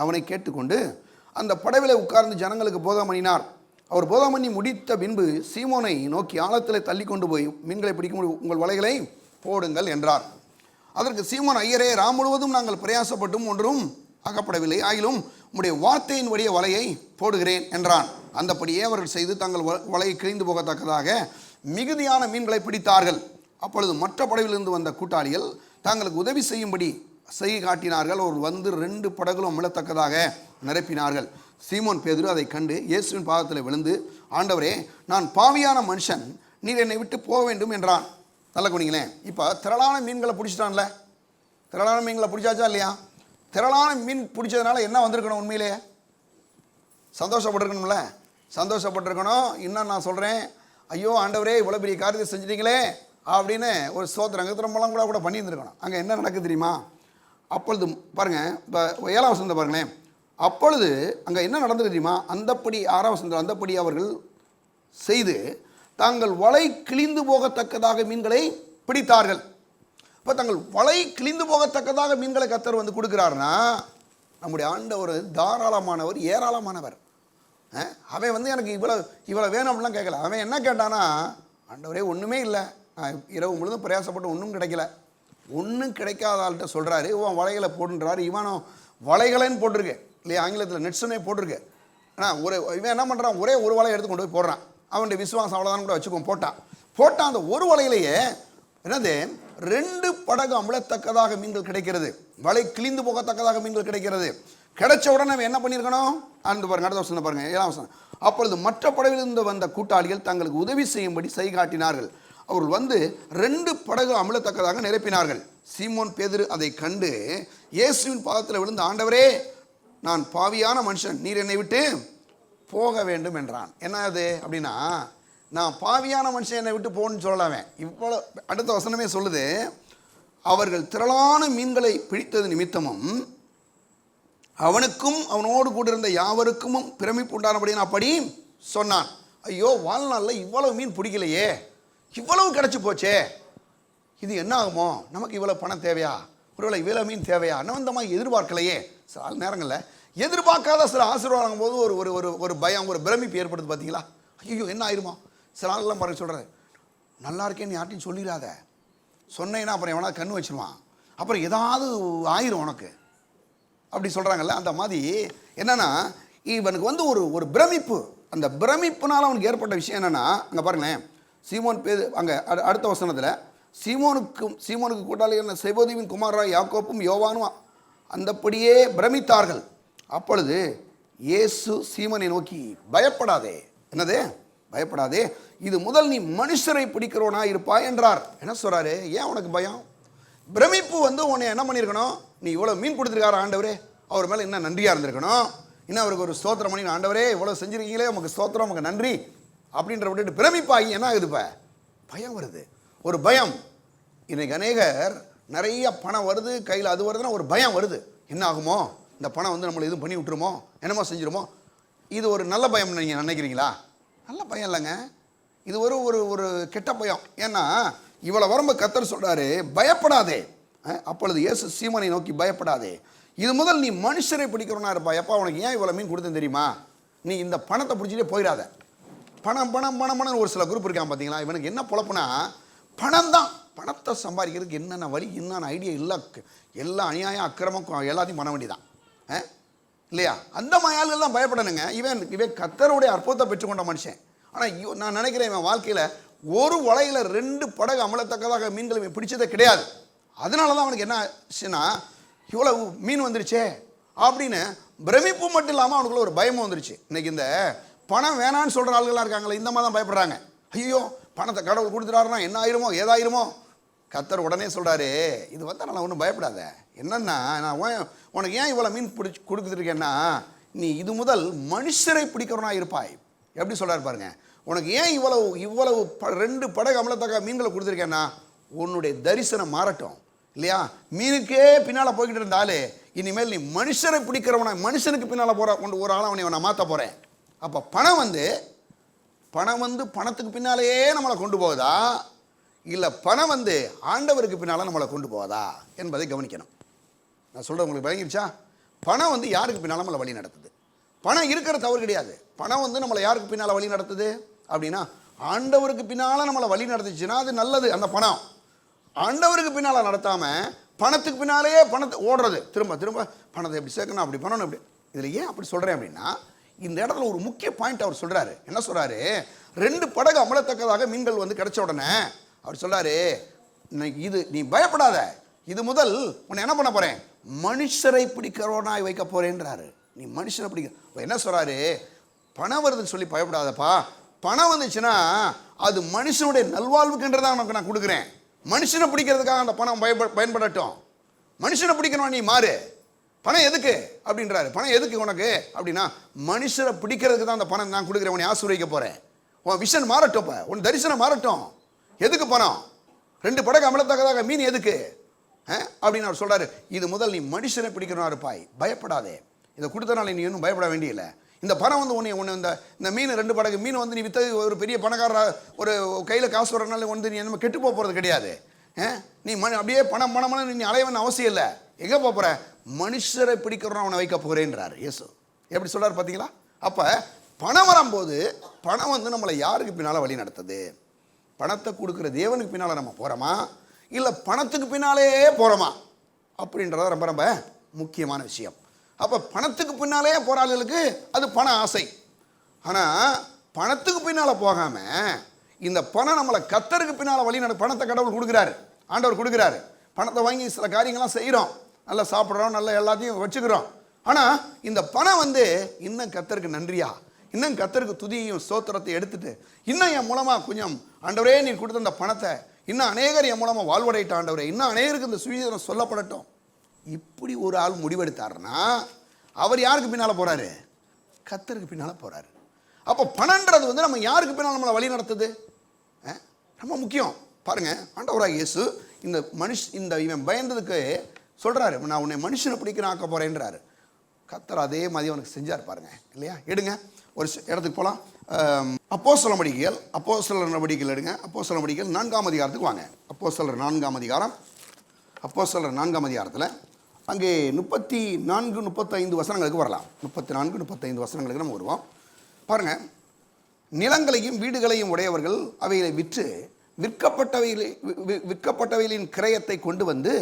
அவனை கேட்டுக்கொண்டு அந்த படவிலை உட்கார்ந்து ஜனங்களுக்கு போதம் பண்ணினார். அவர் போதம் பண்ணி முடித்த பின்பு சீமோனை நோக்கி ஆழத்தில் தள்ளி கொண்டு போய் மீன்களை பிடிக்கும் உங்கள் வலைகளை போடுங்கள் என்றார். அதற்கு சீமோன், ஐயரே, ராம் முழுவதும் நாங்கள் பிரயாசப்பட்டும் ஒன்றும் அகப்படவில்லை, ஆகிலும் உம்முடைய வார்த்தையின்படியே வலையை போடுகிறேன் என்றான். அந்தபடியே அவர்கள் செய்து தங்கள் வலையை கிழிந்து போகத்தக்கதாக மிகுதியான மீன்களை பிடித்தார்கள். அப்பொழுது மற்ற படவிலிருந்து வந்த கூட்டாளிகள் தங்களுக்கு உதவி செய்யும்படி செய்கை காட்டினார்கள். அவர் வந்து 2 படகுகளும் அமிழத்தக்கதாக நிரப்பினார்கள். சீமோன் பேதுரு அதை கண்டு இயேசுவின் பாதத்தில் விழுந்து, ஆண்டவரே, நான் பாவியான மனுஷன், நீர் என்னை விட்டு போக வேண்டும் என்றான். நல்ல குனிங்களேன். இப்போ திரளான மீன்களை பிடிச்சிட்டான்ல, திரளான மீன்களை பிடிச்சாச்சா இல்லையா? திரளான மீன் பிடிச்சதுனால என்ன வந்திருக்கணும்? உண்மையிலேயே சந்தோஷப்பட்டிருக்கணும்ல, சந்தோஷப்பட்டிருக்கணும். இன்னும் நான் சொல்கிறேன், ஐயோ ஆண்டவரே இவ்வளோ பெரிய காரியத்தை செஞ்சிட்டீங்களே அப்படின்னு ஒரு ஸ்தோத்திரங்கத்திரமெல்லாம் கூட பண்ணியிருந்துருக்கணும். அங்கே என்ன நடக்குது தெரியுமா? அப்பொழுது பாருங்கள், இப்போ 7ஆம் வசனத்தை பாருங்களேன். அப்பொழுது அங்கே என்ன நடந்தது தெரியுமா? அந்தப்படி 6ஆம் வசனம், அந்தப்படி அவர்கள் செய்து தாங்கள் வலை கிழிந்து போகத்தக்கதாக மீன்களை பிடித்தார்கள். இப்போ தங்கள் வலை கிழிந்து போகத்தக்கதாக மீன்களை கர்த்தர் வந்து கொடுக்குறாருன்னா, நம்முடைய ஆண்டவர் தாராளமானவர், ஏராளமானவர். அவன் வந்து எனக்கு இவ்வளோ வேணும் அப்படிலாம் கேட்கல. அவன் என்ன கேட்டானா, ஆண்டவரே ஒன்றுமே இல்லை, நான் இரவு முழுதும் பிரயாசப்பட்டு ஒன்றும் கிடைக்கல, ஒன்றும் கிடைக்காத ஆள்கிட்ட சொல்கிறாரு, இவன் வலைகளை போட்டுன்றாரு. இவனும் வலைகளைன்னு போட்டிருக்கு இல்லையா, ஆங்கிலத்தில் நெட்ஸுன்னே போட்டிருக்கு. ஆனால் இவன் என்ன பண்ணுறான், ஒரே ஒரு வலையை எடுத்து கொண்டு போய் போடுறான். அவனுடைய விசுவாசம் அவ்வளோதான் கூட வச்சுக்கோம். போட்டான் அந்த ஒரு வலையிலேயே என்னது 2 படகு அமிழத்தக்கதாக மீன்கள் கிடைக்கிறது, வலை கிழிந்து போகத்தக்கதாக மீன்கள் கிடைக்கிறது. கிடைச்ச உடனே அவன் என்ன பண்ணியிருக்கணும்? அந்த பாருங்க, அடுத்த வசனம் பாருங்க, 7ஆம் வசனம். அப்பொழுது மற்ற படகிலிருந்து வந்த கூட்டாளிகள் தங்களுக்கு உதவி செய்யும்படி சை காட்டினார்கள். அவர்கள் வந்து 2 படகு அமிழத்தக்கதாக நிரப்பினார்கள். சீமோன் பேதுரு அதை கண்டு இயேசுவின் பாதத்தில் விழுந்து, ஆண்டவரே, நான் பாவியான மனுஷன், நீர் என்னை விட்டு போக வேண்டும் என்றான். என்ன அது அப்படின்னா, நான் பாவியான மனுஷன், என்னை விட்டு போகணும்னு சொல்லலாமே. இவ்வளோ அடுத்த வசனமே சொல்லுது, அவர்கள் திரளான மீன்களை பிடித்தது நிமித்தமும் அவனுக்கும் அவனோடு கூட இருந்த யாவருக்கும் பிரமிப்பு உண்டானபடின்னு அப்படி சொன்னான். ஐயோ, வாழ்நாளில் இவ்வளவு மீன் பிடிக்கலையே, இவ்வளவு கிடச்சி போச்சே, இது என்ன ஆகுமோ, நமக்கு இவ்வளோ பணம் தேவையா, ஒருவேளை இவ்வளோ மீன் தேவையா, அனந்தமாக எதிர்பார்க்கலையே. சில நேரங்களில் எதிர்பார்க்காத சில ஆசீர்வாதம் போது ஒரு ஒரு ஒரு பயம், ஒரு பிரமிப்பு ஏற்படுது. பார்த்தீங்களா? ஐயோ என்ன ஆயிருமோ. சில ஆள்லாம் பாருங்க சொல்கிறது, நல்லா இருக்கேன்னு யார்ட்டையும் சொல்லிடாத, சொன்னேன்னா அப்புறம் எவனா கண்ணு வச்சிருவான், அப்புறம் ஏதாவது ஆயிரும் உனக்கு, அப்படி சொல்கிறாங்கல்ல. அந்த மாதிரி என்னென்னா, இவனுக்கு வந்து ஒரு பிரமிப்பு, அந்த பிரமிப்புனால அவனுக்கு ஏற்பட்ட விஷயம் என்னென்னா, அங்கே பாருங்களேன், சீமோன் பேது அங்கே அடுத்த வசனத்தில், சீமோனுக்கு கூட்டாளிகள் செபோதியின் குமாரராய் யாக்கோப்பும் யோவானும் அந்தப்படியே பிரமித்தார்கள். அப்பொழுது இயேசு சீமனை நோக்கி, பயப்படாதே, என்னது பயப்படாதே, இது முதல் நீ மனுஷரை பிடிக்கிறவனா இருப்பாய் என்றார். என்ன சொல்கிறாரு? ஏன் உனக்கு பயம்? பிரமிப்பு வந்து உன்னை என்ன பண்ணியிருக்கணும், நீ இவ்வளோ மீன் கொடுத்துருக்காரு ஆண்டவரே, அவர் மேலே இன்னும் நன்றியாக இருந்திருக்கணும். இன்னும் அவருக்கு ஒரு ஸ்தோத்திரம் பண்ணி, ஆண்டவரே இவ்வளோ செஞ்சுருக்கீங்களே, உமக்கு ஸ்தோத்திரம், உமக்கு நன்றி அப்படின்ற விட்டுட்டு பிரமிப்பாகி என்ன ஆகுது? இப்போ பயம் வருது, ஒரு பயம். இன்றைக்கி அநேகர் நிறைய பணம் வருது கையில், அது வருதுன்னா ஒரு பயம் வருது. என்ன ஆகுமோ, இந்த பணம் வந்து நம்மளை எதுவும் பண்ணி விட்டுருமோ, என்னமோ செஞ்சிருமோ. இது ஒரு நல்ல பயம் நீங்கள் நினைக்கிறீங்களா? நல்ல பயம் இல்லைங்க, இது ஒரு ஒரு ஒரு கெட்ட பயம். ஏன்னா இவ்வளோ வரம்பு கர்த்தர் சொல்கிறாரு, பயப்படாதே. அப்பொழுது இயேசு சீமனை நோக்கி, பயப்படாதே, இது முதல் நீ மனுஷரை பிடிக்கிறவனா இருப்பா. எப்பா, உனக்கு ஏன் இவ்வளோ மீன் கொடுத்தேன் தெரியுமா? நீ இந்த பணத்தை பிடிச்சிட்டே போயிடாத. பணம் பணம் பணம் பணம் ஒரு சில குரூப் இருக்கான் பார்த்தீங்களா, இவனுக்கு என்ன பொழப்புனா பணம் தான். பணத்தை சம்பாதிக்கிறதுக்கு என்னென்ன வழி, என்னென்ன ஐடியா, எல்லாம் அநியாயம் அக்கிரமம் எல்லாத்தையும் பண்ண வேண்டியதான் இல்லையா? அந்த மயாள்கள் தான் பயப்படணுங்க. இவன் கர்த்தருடைய அற்புதத்தை பெற்றுக்கொண்ட மனுஷன். ஆனால் நான் நினைக்கிறேன், இவன் வாழ்க்கையில் ஒரு வலையில் 2 படகு அமலத்தக்கதாக மீன்கள் இவன் பிடிச்சதே கிடையாது. அதனால தான் அவனுக்கு என்ன ஆச்சுன்னா, இவ்வளோ மீன் வந்துருச்சே அப்படின்னு பிரமிப்பு மட்டும் இல்லாமல் அவனுக்குள்ள ஒரு பயமும் வந்துருச்சு. இன்னைக்கு இந்த பணம் வேணான்னு சொல்கிற ஆளுகளாக இருக்காங்களே, இந்த மாதிரி தான் பயப்படுறாங்க. ஐயோ, பணத்தை கடவுள் கொடுத்துட்டாருன்னா என்ன ஆயிருமோ, ஏதாயிருமோ. கர்த்தர் உடனே சொல்கிறாரு, இது வந்து நான் ஒன்றும் பயப்படாத. என்னன்னா, நான் உனக்கு ஏன் இவ்வளோ மீன் கொடுத்துருக்கேன்னா, நீ இது முதல் மனுஷரை பிடிக்கிறவனா இருப்பாய். எப்படி சொல்கிறாரு பாருங்க, உனக்கு ஏன் இவ்வளவு 2 படகு அமலத்தக்க மீன்களை கொடுத்துருக்கேன்னா, உன்னுடைய தரிசனம் மாறட்டும் இல்லையா? மீனுக்கே பின்னால் போய்கிட்டு இருந்தாலே, இனிமேல் நீ மனுஷரை பிடிக்கிறவனா, மனுஷனுக்கு பின்னால் ஒரு ஆளை அவனை நான் மாற்ற போகிறேன். அப்போ பணம் வந்து பணத்துக்கு பின்னாலேயே நம்மளை கொண்டு போகுதா, இல்லை பணம் வந்து ஆண்டவருக்கு பின்னால் நம்மளை கொண்டு போவதா என்பதை கவனிக்கணும். நான் சொல்கிறேன், உங்களுக்கு விளங்கிடுச்சா? பணம் வந்து யாருக்கு பின்னால் நம்மளை வழி நடத்துது? பணம் இருக்கிற தவறு கிடையாது. பணம் வந்து நம்மளை யாருக்கு பின்னால் வழி நடத்துது அப்படின்னா, ஆண்டவருக்கு பின்னால் நம்மளை வழி நடத்துச்சுன்னா அது நல்லது. அந்த பணம் ஆண்டவருக்கு பின்னால் நடத்தாமல் பணத்துக்கு பின்னாலேயே பணத்தை ஓடுறது, திரும்ப திரும்ப பணத்தை எப்படி சேர்க்கணும், அப்படி பண்ணணும், அப்படி. இதில் ஏன் அப்படி சொல்கிறேன் அப்படின்னா, இந்த இடத்துல ஒரு முக்கிய பாயிண்ட் அவர் சொல்கிறாரு. என்ன சொல்கிறாரு? 2 படகு அமலத்தக்கதாக மீன்கள் வந்து கிடைச்ச உடனே அவர் சொல்கிறாரு, இது நீ பயப்படாத, இது முதல் உன்னை என்ன பண்ண போகிறேன், மனுஷரை பிடிக்கிறவனாய் வைக்க போகிறேன்றாரு. நீ மனுஷனை பிடிக்க என்ன சொல்கிறாரு, பணம் வருதுன்னு சொல்லி பயப்படாதப்பா. பணம் வந்துச்சுன்னா அது மனுஷனுடைய நல்வாழ்வுக்குன்றதான் உனக்கு நான் கொடுக்குறேன். மனுஷனை பிடிக்கிறதுக்காக அந்த பணம் பயன்படட்டும். மனுஷனை பிடிக்கணும், நீ மாறு. பணம் எதுக்கு அப்படின்றாரு. பணம் எதுக்கு உனக்கு அப்படின்னா, மனுஷரை பிடிக்கிறதுக்கு தான் அந்த பணம் நான் கொடுக்குறேன். உன்னை ஆசீர்வதிக்க போகிறேன். உன் விஷன் மாறட்டும், உன் தரிசனம் மாறட்டும். எதுக்கு பணம்? 2 படகு அமலத்தக்கதாக மீன் எதுக்கு அப்படின்னு அவர் சொல்கிறாரு. இது முதல் நீ மனுஷனை பிடிக்கணும் இருப்பாய், பயப்படாதே. இதை கொடுத்தனால நீ இன்னும் பயப்பட வேண்டியதில்லை. இந்த பணம் வந்து உன்னை இந்த மீன் 2 படகு மீன் வந்து நீ விற்று ஒரு பெரிய பணக்காரராக ஒரு கையில் காசு வரனால வந்து நீ என்ன கெட்டு போகிறது கிடையாது. நீ அப்படியே பணம் நீ அலைவன் அவசியம் இல்லை. எங்கே போகிற? மனுஷரை பிடிக்கிறோம் அவனை வைக்க போகிறேன்றார் இயேசு. எப்படி சொல்கிறார் பார்த்தீங்களா? அப்போ பணம் வரும்போது பணம் வந்து நம்மளை யாருக்கு பின்னால் வழி நடத்துது? பணத்தை கொடுக்குற தேவனுக்கு பின்னால் நம்ம போகிறோமா, இல்லை பணத்துக்கு பின்னாலே போகிறோமா அப்படின்றத ரொம்ப ரொம்ப முக்கியமான விஷயம். அப்போ பணத்துக்கு பின்னாலே போகிற ஆளுகளுக்கு அது பண ஆசை. ஆனால் பணத்துக்கு பின்னால் போகாமல் இந்த பணம் நம்மளை கர்த்தருக்கு பின்னால் வழி பணத்தை கடவுள் கொடுக்குறாரு, ஆண்டவர் கொடுக்குறாரு. பணத்தை வாங்கி சில காரியங்கள்லாம் செய்கிறோம், நல்லா சாப்பிட்றோம், நல்லா எல்லாத்தையும் வச்சுக்கிறோம். ஆனால் இந்த பணம் வந்து இன்னும் கர்த்தருக்கு நன்றியா, இன்னும் கர்த்தருக்கு துதியையும் ஸ்தோத்திரத்தை எடுத்துட்டு இன்னும் என் மூலமாக கொஞ்சம் ஆண்டவரே நீ கொடுத்த அந்த பணத்தை இன்னும் அநேகர் என் மூலமாக வாழ்வடையிட்ட ஆண்டவரே, இன்னும் அநேகருக்கு இந்த சுவிசேஷம் சொல்லப்படட்டும். இப்படி ஒரு ஆள் முடிவெடுத்தாருன்னா அவர் யாருக்கு பின்னால் போகிறாரு? கர்த்தருக்கு பின்னால் போகிறாரு. அப்போ பணன்றது வந்து நம்ம யாருக்கு பின்னால் நம்மளை வழி நடத்துது? ரொம்ப முக்கியம். பாருங்கள், ஆண்டவராக இயேசு இந்த இவன் பயந்ததுக்கு சொல்கிறாரு, நான் உன்னை மனுஷனை பிடிக்கிற ஆக்க போகிறேன்றாரு. கர்த்தர் அதே மாதிரி அவனுக்கு செஞ்சார் பாருங்க, இல்லையா? எடுங்க ஒரு இடத்துக்கு போகலாம். அப்போஸ்தலர் நடவடிக்கைகள் எடுங்க. அப்போஸ்தலர் நடவடிக்கைகள் 4ஆம் அதிகாரத்துக்கு வாங்க. அப்போஸ்தலர் 4ஆம் அதிகாரம். அப்போஸ்தலர் 4ஆம் அதிகாரத்தில் அங்கே 34-35 வசனங்களுக்கு வரலாம். 34-35 வசனங்களுக்கு நம்ம வருவோம். பாருங்கள், நிலங்களையும் வீடுகளையும் உடையவர்கள் அவைகளை விற்று விற்கப்பட்டவைகளின் கிரயத்தை கொண்டு வந்து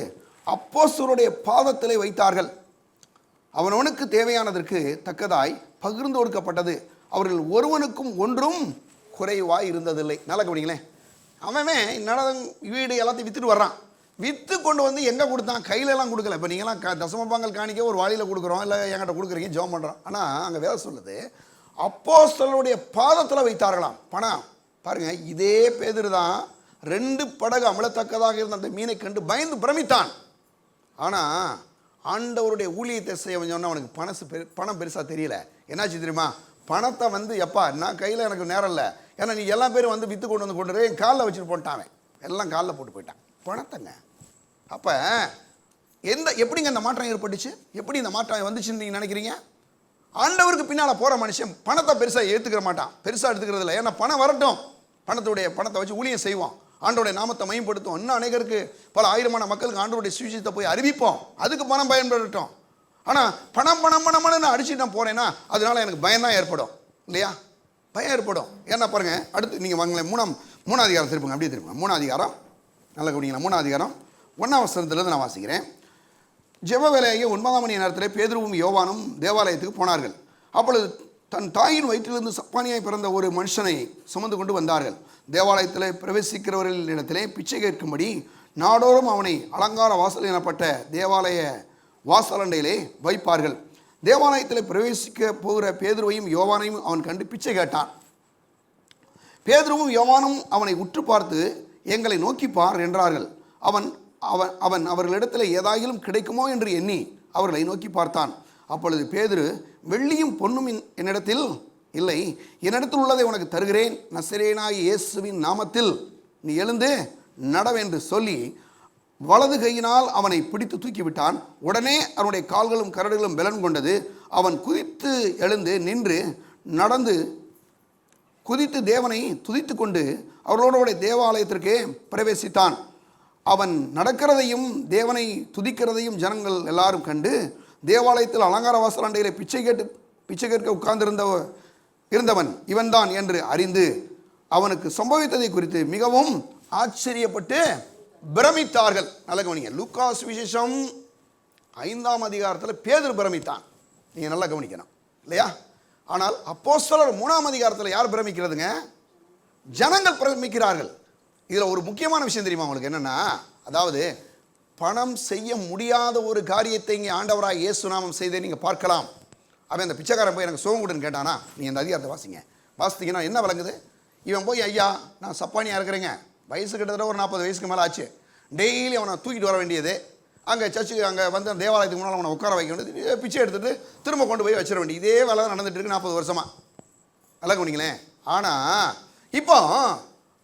அப்போஸ்தலருடைய பாதத்திலே வைத்தார்கள். அவனவனுக்கு தேவையானதற்கு தக்கதாய் பகிர்ந்து கொடுக்கப்பட்டது. அவர்கள் ஒருவனுக்கும் ஒன்றும் குறைவாய் இருந்ததில்லை. நல்லா கவனிங்களேன். அவன் வீடு எல்லாத்தையும் விற்றுட்டு வர்றான். விற்று கொண்டு வந்து எங்கே கொடுத்தான்? கையிலெல்லாம் கொடுக்கல. இப்போ நீங்களாம் தசமபாங்கல் காணிக்க ஒரு வாளியில் கொடுக்குறோம், இல்லை என்கிட்ட கொடுக்குறீங்க, ஜெபம் பண்ணுறோம். ஆனால் அங்கே வேலை சொல்லுது அப்போஸ்தலருடைய பாதத்தில் வைத்தார்களாம் பணம். பாருங்கள், இதே பேதுரு தான் 2 படகு அமலத்தக்கதாக இருந்த அந்த மீனை கண்டு பயந்து பிரமித்தான். ஆனால் ஆண்டவருடைய ஊழியத்தை செய்ய சொன்னால் அவனுக்கு பணம் பெருசாக தெரியல. என்னாச்சு தெரியுமா? பணத்தை வந்து எப்பா நான் கையில் எனக்கு நேரம் இல்லை, ஏன்னா நீ எல்லா பேரும் வந்து விற்று கொண்டு என் காலில் வச்சுட்டு போட்டான். எல்லாம் காலில் போட்டு போயிட்டான் பணத்தைங்க. அப்போ எப்படிங்க இந்த மாற்றம் ஏற்பட்டுச்சு? எப்படி இந்த மாற்றம் வந்துச்சுன்னு நீங்கள் நினைக்கிறீங்க? ஆண்டவருக்கு பின்னால் போகிற மனுஷன் பணத்தை பெருசாக ஏற்றுக்கிற மாட்டான், பெருசாக எடுத்துக்கிறது இல்லை. ஏன்னா பணம் வரட்டும், பணத்தை வச்சு ஊழியம் செய்வோம், ஆண்டோடைய நாமத்தை மேம்படுத்தும், இன்னும் அநேகருக்கு பல ஆயிரமான மக்களுக்கு ஆண்டோடைய சுவிசேஷத்தை போய் அறிவிப்போம், அதுக்கு பணம் பயன்படுத்தட்டும். ஆனால் பணம்னு அடிச்சுட்டு நான் போனேன்னா அதனால எனக்கு பயம் தான் ஏற்படும், இல்லையா? பயம் ஏற்படும். ஏன்னா பாருங்கள், அடுத்து நீங்கள் வாங்களேன், 3ஆம் அதிகாரம் திருப்புங்க, அப்படியே திருப்புங்க. 3ஆம் அதிகாரம் நல்லா கவனிங்களா. 3ஆம் அதிகாரம் 1ஆம் வசனத்திலிருந்து நான் வாசிக்கிறேன். ஜெப வேலையாகிய 9ஆம் மணி நேரத்தில் பேதுருவும் யோவானும் தேவாலயத்துக்கு போனார்கள். அப்பொழுது தன் தாயின் வயிற்றிலிருந்து சப்பானியாய் பிறந்த ஒரு மனுஷனை சுமந்து கொண்டு வந்தார்கள். தேவாலயத்தில் பிரவேசிக்கிறவர்களிடத்திலே பிச்சை கேட்கும்படி நாடோறும் அவனை அலங்கார வாசல் எனப்பட்ட தேவாலய வாசலண்டையிலே வைப்பார்கள். தேவாலயத்தில் பிரவேசிக்க போகிற பேதுருவையும் யோவானையும் அவன் கண்டு பிச்சை கேட்டான். பேதுருவும் யோவானும் அவனை உற்று பார்த்து எங்களை நோக்கிப்பார் என்றார்கள். அவன் அவர்களிடத்தில் ஏதாயிலும் கிடைக்குமோ என்று எண்ணி அவர்களை நோக்கி பார்த்தான். அப்பொழுது பேதுரு, வெள்ளியும் பொன்னும் என்னிடத்தில் இல்லை, என்னிடத்தில் உள்ளதை உனக்கு தருகிறேன், நசரேயனாகிய இயேசுவின் நாமத்தில் நீ எழுந்து நடவென்று சொல்லி வலது கையினால் அவனை பிடித்து தூக்கிவிட்டான். உடனே அவனுடைய கால்களும் கரடுகளும் பலன் கொண்டது. அவன் குதித்து எழுந்து நின்று நடந்து குதித்து தேவனை துதித்து கொண்டு அவர்களோட தேவாலயத்திற்கே பிரவேசித்தான். அவன் நடக்கிறதையும் தேவனை துதிக்கிறதையும் ஜனங்கள் எல்லாரும் கண்டு தேவாலயத்தில் அலங்கார வாசலண்டையிலே பிச்சை கேட்க இருந்தவன் இவன்தான் என்று அறிந்து அவனுக்கு சம்பவித்ததை குறித்து மிகவும் ஆச்சரியப்பட்டு பிரமித்தார்கள். நல்ல கவனிங்க, லூக்கா சுவிசேஷம் 5ஆம் அதிகாரத்தில் பேதுரு பிரமித்தான். நீங்கள் நல்லா கவனிக்கணும், இல்லையா? ஆனால் அப்போஸ்தலர் 3ஆம் அதிகாரத்தில் யார் பிரமிக்கிறதுங்க? ஜனங்கள் பிரமிக்கிறார்கள். இதில் ஒரு முக்கியமான விஷயம் தெரியுமா உங்களுக்கு? என்னென்னா, அதாவது பணம் செய்ய முடியாத ஒரு காரியத்தை இங்கே ஆண்டவராக இயேசு நாமம் செய்தே நீங்கள் பார்க்கலாம். அவன் அந்த பிச்சைக்காரன் போய் எனக்கு சுகம் கொடுன்னு கேட்டானா, நீங்கள் அந்த அதிகாரத்தை வாசித்தீங்கன்னா என்ன விளங்குது? இவன் போய் ஐயா நான் சப்பானியாக இருக்கிறேங்க, வயசு கிட்டத்தட்ட ஒரு 40 வயசுக்கு மேலே ஆச்சு, டெய்லி அவனை தூக்கிட்டு வர வேண்டியது, அங்கே சர்ச்சுக்கு அங்கே வந்து தேவாலயத்துக்கு முன்னால் அவனை உட்கார வைக்க வேண்டியது, பிச்சை எடுத்துகிட்டு திரும்ப கொண்டு போய் வச்சிட வேண்டியது, இதே வேலை தான் நடந்துட்டு இருக்கு 40 வருஷமாக. நல்லா கவனிங்களேன். ஆனால் இப்போ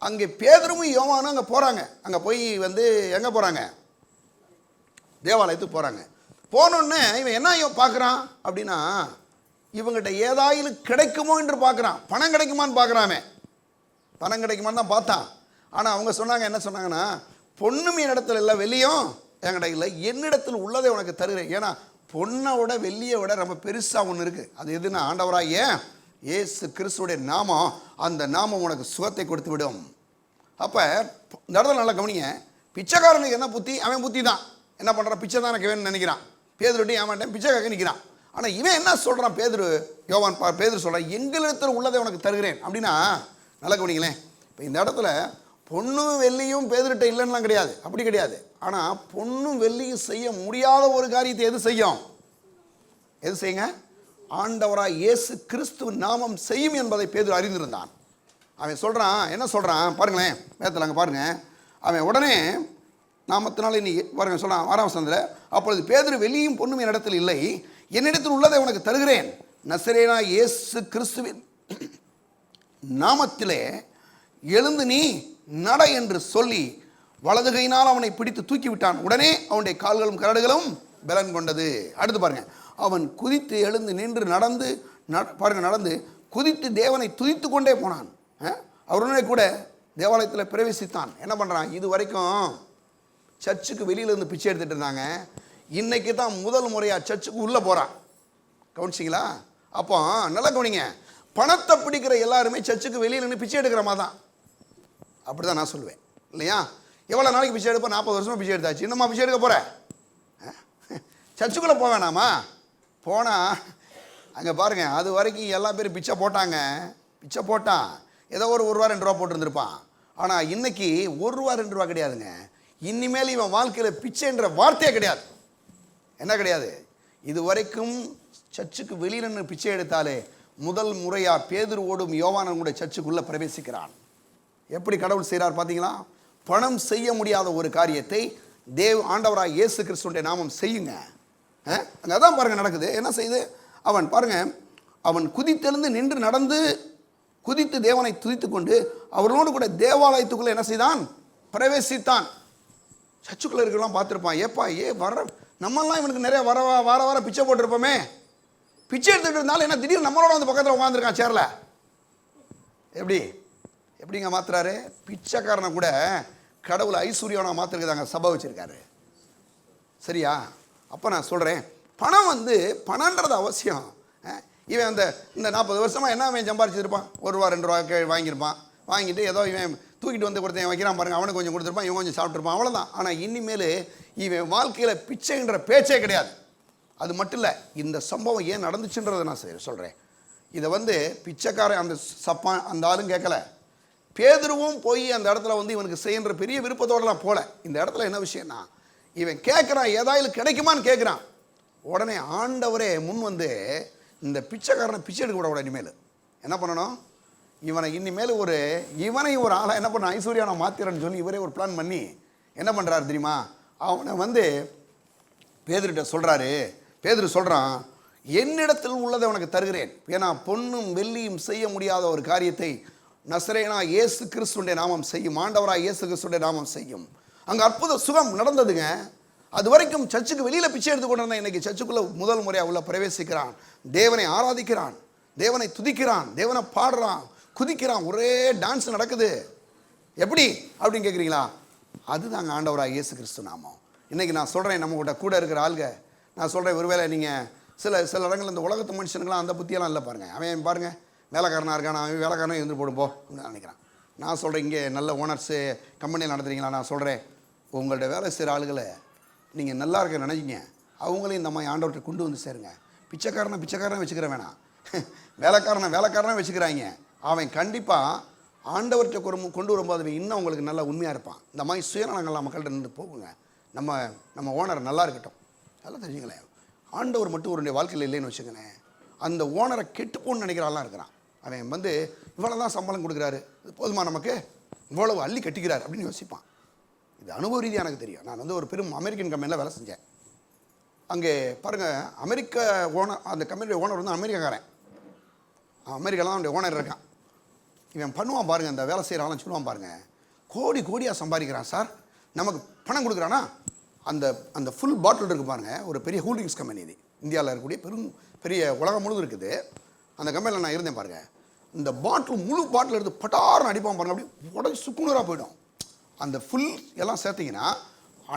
அங்கே பேதுருவும் யோவானும் அங்கே போகிறாங்க. அங்கே போய் வந்து எங்கே போகிறாங்க? தேவாலயத்துக்கு போகிறாங்க. போனோடனே இவன் என்ன பார்க்குறான் அப்படின்னா, இவங்ககிட்ட ஏதாயிலும் கிடைக்குமோ என்று பார்க்குறான். பணம் கிடைக்குமான்னு பார்க்குறாமே, பணம் கிடைக்குமான்னு தான் பார்த்தான். ஆனால் அவங்க சொன்னாங்க, என்ன சொன்னாங்கன்னா, பொண்ணும் என் இடத்துல இல்லை, வெள்ளியும் என்கிட்ட இல்லை, என்னிடத்தில் உள்ளதை உனக்கு தருகிறேன். ஏன்னா பொண்ணை விட வெள்ளியை விட ரொம்ப பெருசாக ஒன்று இருக்குது. அது எதுன்னா ஆண்டவராகிய இயேசு கிறிஸ்துவுடைய நாமம். அந்த நாமம் உனக்கு சுகத்தை கொடுத்து விடும். அப்போ இந்த இடத்துல நல்லா கவனிங்க. பிச்சைக்காரனுக்கு என்ன புத்தி? அவன் புத்தி தான் என்ன பண்ணுறான், பிச்சை தான் எனக்கு வேணும்னு நினைக்கிறான். பேதுருட்டி ஏமாட்டேன் பிச்சை கேட்க நிற்கிறான். ஆனால் இவன் என்ன சொல்கிறான்? பேதுரு சொல்கிறான், எங்களிடத்தில் உள்ளதை உனக்கு தருகிறேன் அப்படின்னா. நல்லா கவனிங்களேன். இப்போ இந்த இடத்துல பொண்ணும் வெள்ளியும் பேதுருட்ட இல்லைன்னா கிடையாது, அப்படி கிடையாது. ஆனால் பொண்ணும் வெள்ளியும் செய்ய முடியாத ஒரு காரியத்தை எது செய்யும்? எது செய்யுங்க? ஆண்டவராய் இயேசு கிறிஸ்து நாமம் செய்யும் என்பதை பேதுரு அறிந்திருந்தான். அவன் சொல்கிறான், என்ன சொல்கிறான் பாருங்களேன், வேதத்தில் அங்கே பாருங்கள். அவன் உடனே நாமத்தினால நீ பாருங்க சொல்கிறான் 6ஆம் வசனத்தில், அப்பொழுது பேதுரு வெள்ளியும் பொண்ணும் என் இடத்தில் இல்லை, என்னிடத்தில் உள்ளதை உனக்கு தருகிறேன், நசரேனா இயேசு கிறிஸ்துவின் நாமத்திலே எழுந்து நீ நட என்று சொல்லி வலது கையினால் அவனை பிடித்து தூக்கி விட்டான். உடனே அவனுடைய கால்களும் கரடுகளும் பலன் கொண்டது. அடுத்து பாருங்க, அவன் குதித்து எழுந்து நின்று நடந்து குதித்து தேவனை துதித்து கொண்டே போனான். அவருடனே கூட தேவாலயத்தில் பிரவேசித்தான். என்ன பண்ணுறான்? இது வரைக்கும் சர்ச்சுக்கு வெளியிலேருந்து பிச்சை எடுத்துகிட்டு இருந்தாங்க. இன்றைக்கி தான் முதல் முறையாக சர்ச்சுக்கு உள்ளே போகிறான். கவனிச்சிங்களா? அப்போ நல்லா கவனிங்க. பணத்தை பிடிக்கிற எல்லாருமே சர்ச்சுக்கு வெளியில் நின்று பிச்சை எடுக்கிற மாதிரி தான். அப்படி தான் நான் சொல்லுவேன், இல்லையா? எவ்வளோ நாளைக்கு பிச்சை எடுப்போம்? 40 வருஷமாக பிச்சை எடுத்தாச்சு, இன்னும்மா பிச்சை எடுக்க போகிறேன்? சர்ச்சுக்குள்ளே போக வேணாமா? போனால் அங்கே பாருங்கள், அது வரைக்கும் எல்லா பேரும் பிச்சை போட்டாங்க. பிச்சை போட்டான், ஏதோ ஒரு ரூபா 2 ரூபா போட்டுருந்துருப்பான். ஆனால் இன்னைக்கு 1 ரூபா 2 ரூபா கிடையாதுங்க. இனிமேல் இவன் வாழ்க்கையில் பிச்சைன்ற வார்த்தையே கிடையாது. என்ன கிடையாது? இது வரைக்கும் சர்ச்சுக்கு வெளியில் நின்று பிச்சை எடுத்தாலே முதல் முறையாக பேதுருவோடும் யோவானும் கூட சர்ச்சுக்குள்ளே பிரவேசிக்கிறான். எப்படி கடவுள் செய்கிறார் பார்த்தீங்களா? பணம் செய்ய முடியாத ஒரு காரியத்தை ஆண்டவராக இயேசு கிறிஸ்துவின் நாமம் செய்யுங்க. அங்கே அதான் பாருங்கள் நடக்குது. என்ன செய்யுது? அவன் பாருங்கள், அவன் குதித்தெழுந்து நின்று நடந்து குதித்து தேவனை துதித்து கொண்டு அவர்களோடு கூட தேவாலயத்துக்குள்ளே என்ன செய்தான்? பிரவேசித்தான். சர்ச்சுக்குள்ளே இருக்கலாம் பார்த்துருப்பான். ஏப்பா வர நம்மெல்லாம் இவனுக்கு நிறைய வார பிச்சை போட்டிருப்போமே, பிச்சை எடுத்துகிட்டு இருந்தாலும் என்ன திடீர்னு நம்மளோட வந்து பக்கத்தில் உட்காந்துருக்கான் சேரில். எப்படிங்க மாத்துறாரு? பிச்சைக்காரனை கூட கடவுளை ஐஸ்வர்யவனா மாத்திருக்குதாங்க சபை வச்சிருக்காரு. சரியா? அப்போ நான் சொல்கிறேன், பணம்ன்றது அவசியம். இவன் இந்த 40 வருஷமாக என்ன அவன் சம்பாரிச்சிருப்பான்? 1 ரூபா 2 ரூபா வாங்கியிருப்பான். வாங்கிட்டு ஏதோ இவன் தூக்கிட்டு வந்து கொடுத்தேன் வைக்கிறான் பாருங்க, அவனுக்கு கொஞ்சம் கொடுத்துருப்பான், இவன் கொஞ்சம் சாப்பிட்ருப்பான், அவ்வளோதான். ஆனால் இனிமேல் இவன் வாழ்க்கையில் பிச்சைன்ற பேச்சே கிடையாது. அது மட்டும் இல்லை, இந்த சம்பவம் ஏன் நடந்துச்சுன்றதை நான் சொல்கிறேன். இதை பிச்சைக்காரன் அந்த ஆளும் கேட்கல, பேதுருவும் போய் அந்த இடத்துல இவனுக்கு செய்கின்ற பெரிய விருப்பத்தோடலாம் போல. இந்த இடத்துல என்ன விஷயம்னா, இவன் கேட்குறான், ஏதாயிலும் கிடைக்குமான்னு கேட்குறான். உடனே ஆண்டவரே முன் இந்த பிச்சைக்காரனை பிச்சை எடுக்க விட இனிமேல் என்ன பண்ணணும்? இனிமேல் இவனை ஒரு ஆளாக என்ன பண்ண ஐஸ்வர்யா நான் மாத்திரன்னு சொல்லி இவரே ஒரு பிளான் பண்ணி என்ன பண்ணுறாரு தெரியுமா? அவனை பேதுருட்ட சொல்கிறாரு. பேதுரு சொல்கிறான், என்னிடத்தில் உள்ளதை உனக்கு தருகிறேன். ஏன்னா பொன்னும் வெள்ளியும் செய்ய முடியாத ஒரு காரியத்தை நசரேனா இயேசு கிறிஸ்துடைய நாமம் செய்யும். ஆண்டவராக இயேசு கிறிஸ்துடைய நாமம் செய்யும். அங்கே அற்புத சுகம் நடந்ததுங்க. அது வரைக்கும் சர்ச்சுக்கு வெளியில் பிச்சை எடுத்துக்கொண்டு இருந்தான். இன்றைக்கி சர்ச்சுக்குள்ளே முதல் முறையாக உள்ள பிரவேசிக்கிறான். தேவனை ஆராதிக்கிறான், தேவனை துதிக்கிறான், தேவனை பாடுறான், குதிக்கிறான், ஒரே டான்ஸ் நடக்குது. எப்படி அப்படின்னு கேட்குறீங்களா? அதுதாங்க ஆண்டவராக இயேசு கிறிஸ்து நாமம். இன்றைக்கி நான் சொல்கிறேன், நம்ம கூட இருக்கிற ஆளுங்க நான் சொல்கிறேன், ஒருவேளை நீங்கள் சில இடங்களில் இந்த உலகத்து மனுஷனுங்களாம் அந்த புத்தியெல்லாம் இல்லை பாருங்கள். அவன் பாருங்கள் வேலைக்காரனாக இருக்கான், அவன் வேலைக்காரனாக இருந்து போடுப்போ நினைக்கிறான். நான் சொல்கிறேன், இங்கே நல்ல ஓனர்ஸு கம்பெனியில் நடத்துறீங்களா? நான் சொல்கிறேன், உங்கள்ட்ட வேலை செய்கிற ஆளுகளை நீங்கள் நல்லா இருக்க நினைக்கிங்க, அவங்களையும் இந்த மாதிரி ஆண்டவர்கிட்ட கொண்டு சேருங்க. பிச்சைக்காரனை வச்சுக்கிற வேணாம், வேலைக்காரனை வச்சுக்கிறாங்க. அவன் கண்டிப்பாக ஆண்டவர்கிட்ட கொண்டு வரும்போது இன்னும் உங்களுக்கு நல்லா உண்மையாக இருப்பான். இந்த மாதிரி சுயநலங்கள்லாம் மக்கள்கிட்ட நின்று போகுங்க. நம்ம ஓனர் நல்லா இருக்கட்டும், நல்லா தெரிஞ்சுங்களேன். ஆண்டவர் மட்டும் ஒரு வாழ்க்கையில் இல்லைன்னு வச்சுக்கோங்களேன், அந்த ஓனரை கெட்டுப்போன்னு நினைக்கிறாலாம் இருக்கிறான். அவன் வந்து இவ்வளோ தான் சம்பளம் கொடுக்குறாரு, இது போதுமா நமக்கு, இவ்வளவு அள்ளி கட்டிக்கிறார் அப்படின்னு யோசிப்பான். இது அனுபவ ரீதியாக எனக்கு தெரியும். நான் வந்து ஒரு பெரும் அமெரிக்கன் கம்பெனியில் வேலை செஞ்சேன். அங்கே பாருங்கள், அமெரிக்க ஓனர், அந்த கம்பெனியோட ஓனர் வந்து அமெரிக்காக்காரன். அமெரிக்காவில் தான் அவனுடைய ஓனர் இருக்கான். இவன் பண்ணுவான் பாருங்கள், அந்த வேலை செய்கிறான்னு சொல்லுவான் பாருங்கள், கோடி கோடியாக சம்பாதிக்கிறான் சார், நமக்கு பணம் கொடுக்குறானா. அந்த அந்த ஃபுல் பாட்டில் இருக்குது பாருங்கள், ஒரு பெரிய கூல்ட்ரிங்க்ஸ் கம்பெனி இது, இந்தியாவில் இருக்கக்கூடிய பெரிய உலகம் முழுவதும் இருக்குது. அந்த கம்பெனியில் நான் இருந்தேன் பாருங்கள். இந்த பாட்டில் முழு பாட்டில் எடுத்து பட்டாரம் அடிப்பான் பாருங்கள், அப்படி உடஞ்சி சுக்குநூறாக போயிடும். அந்த ஃபுல் எல்லாம் சேர்த்திங்கன்னா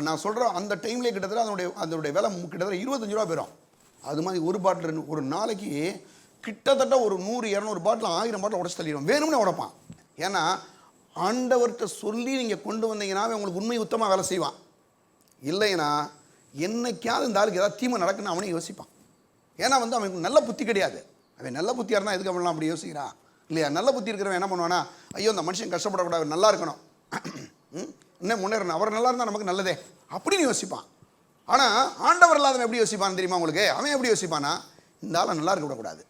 நான் சொல்கிறேன், அந்த டைம்லேயே கிட்டத்தட்ட அதனுடைய விலை கிட்டத்தட்ட 25 ரூபா போயிடும். அது மாதிரி ஒரு பாட்டில் ஒரு நாளைக்கு கிட்டத்தட்ட ஒரு 100-200 பாட்டில் 1000 பாட்டில் உடச்சி தள்ளிடும். வேணும்னே உடைப்பான். ஏன்னா ஆண்டவர்கிட்ட சொல்லி நீங்கள் கொண்டு வந்தீங்கன்னா உங்களுக்கு உண்மை உத்தமாக வேலை செய்வான். இல்லைன்னா என்னைக்காவது இந்த ஆளுக்கு ஏதாவது தீமை நடக்குன்னு அவனே யோசிப்பான். ஏன்னா வந்து அவனுக்கு நல்ல புத்தி கிடையாது. அவன் நல்ல புத்தியாக இருந்தால் எதுக்கு அவன்லாம் அப்படி யோசிக்கிறான் இல்லையா? நல்ல புத்தி இருக்கிறவன் என்ன பண்ணுவானா, ஐயோ இந்த மனுஷன் கஷ்டப்படக்கூடாது, நல்லா இருக்கணும், இன்னும் முன்னேறணும், அவர் நல்லா இருந்தால் நமக்கு நல்லதே அப்படின்னு யோசிப்பான். ஆனால் ஆண்டவர் இல்லாதவன் எப்படி யோசிப்பான்னு தெரியுமா உங்களுக்கு? அவன் எப்படி யோசிப்பானா, இந்த ஆளை நல்லா இருக்க விடக்கூடாது,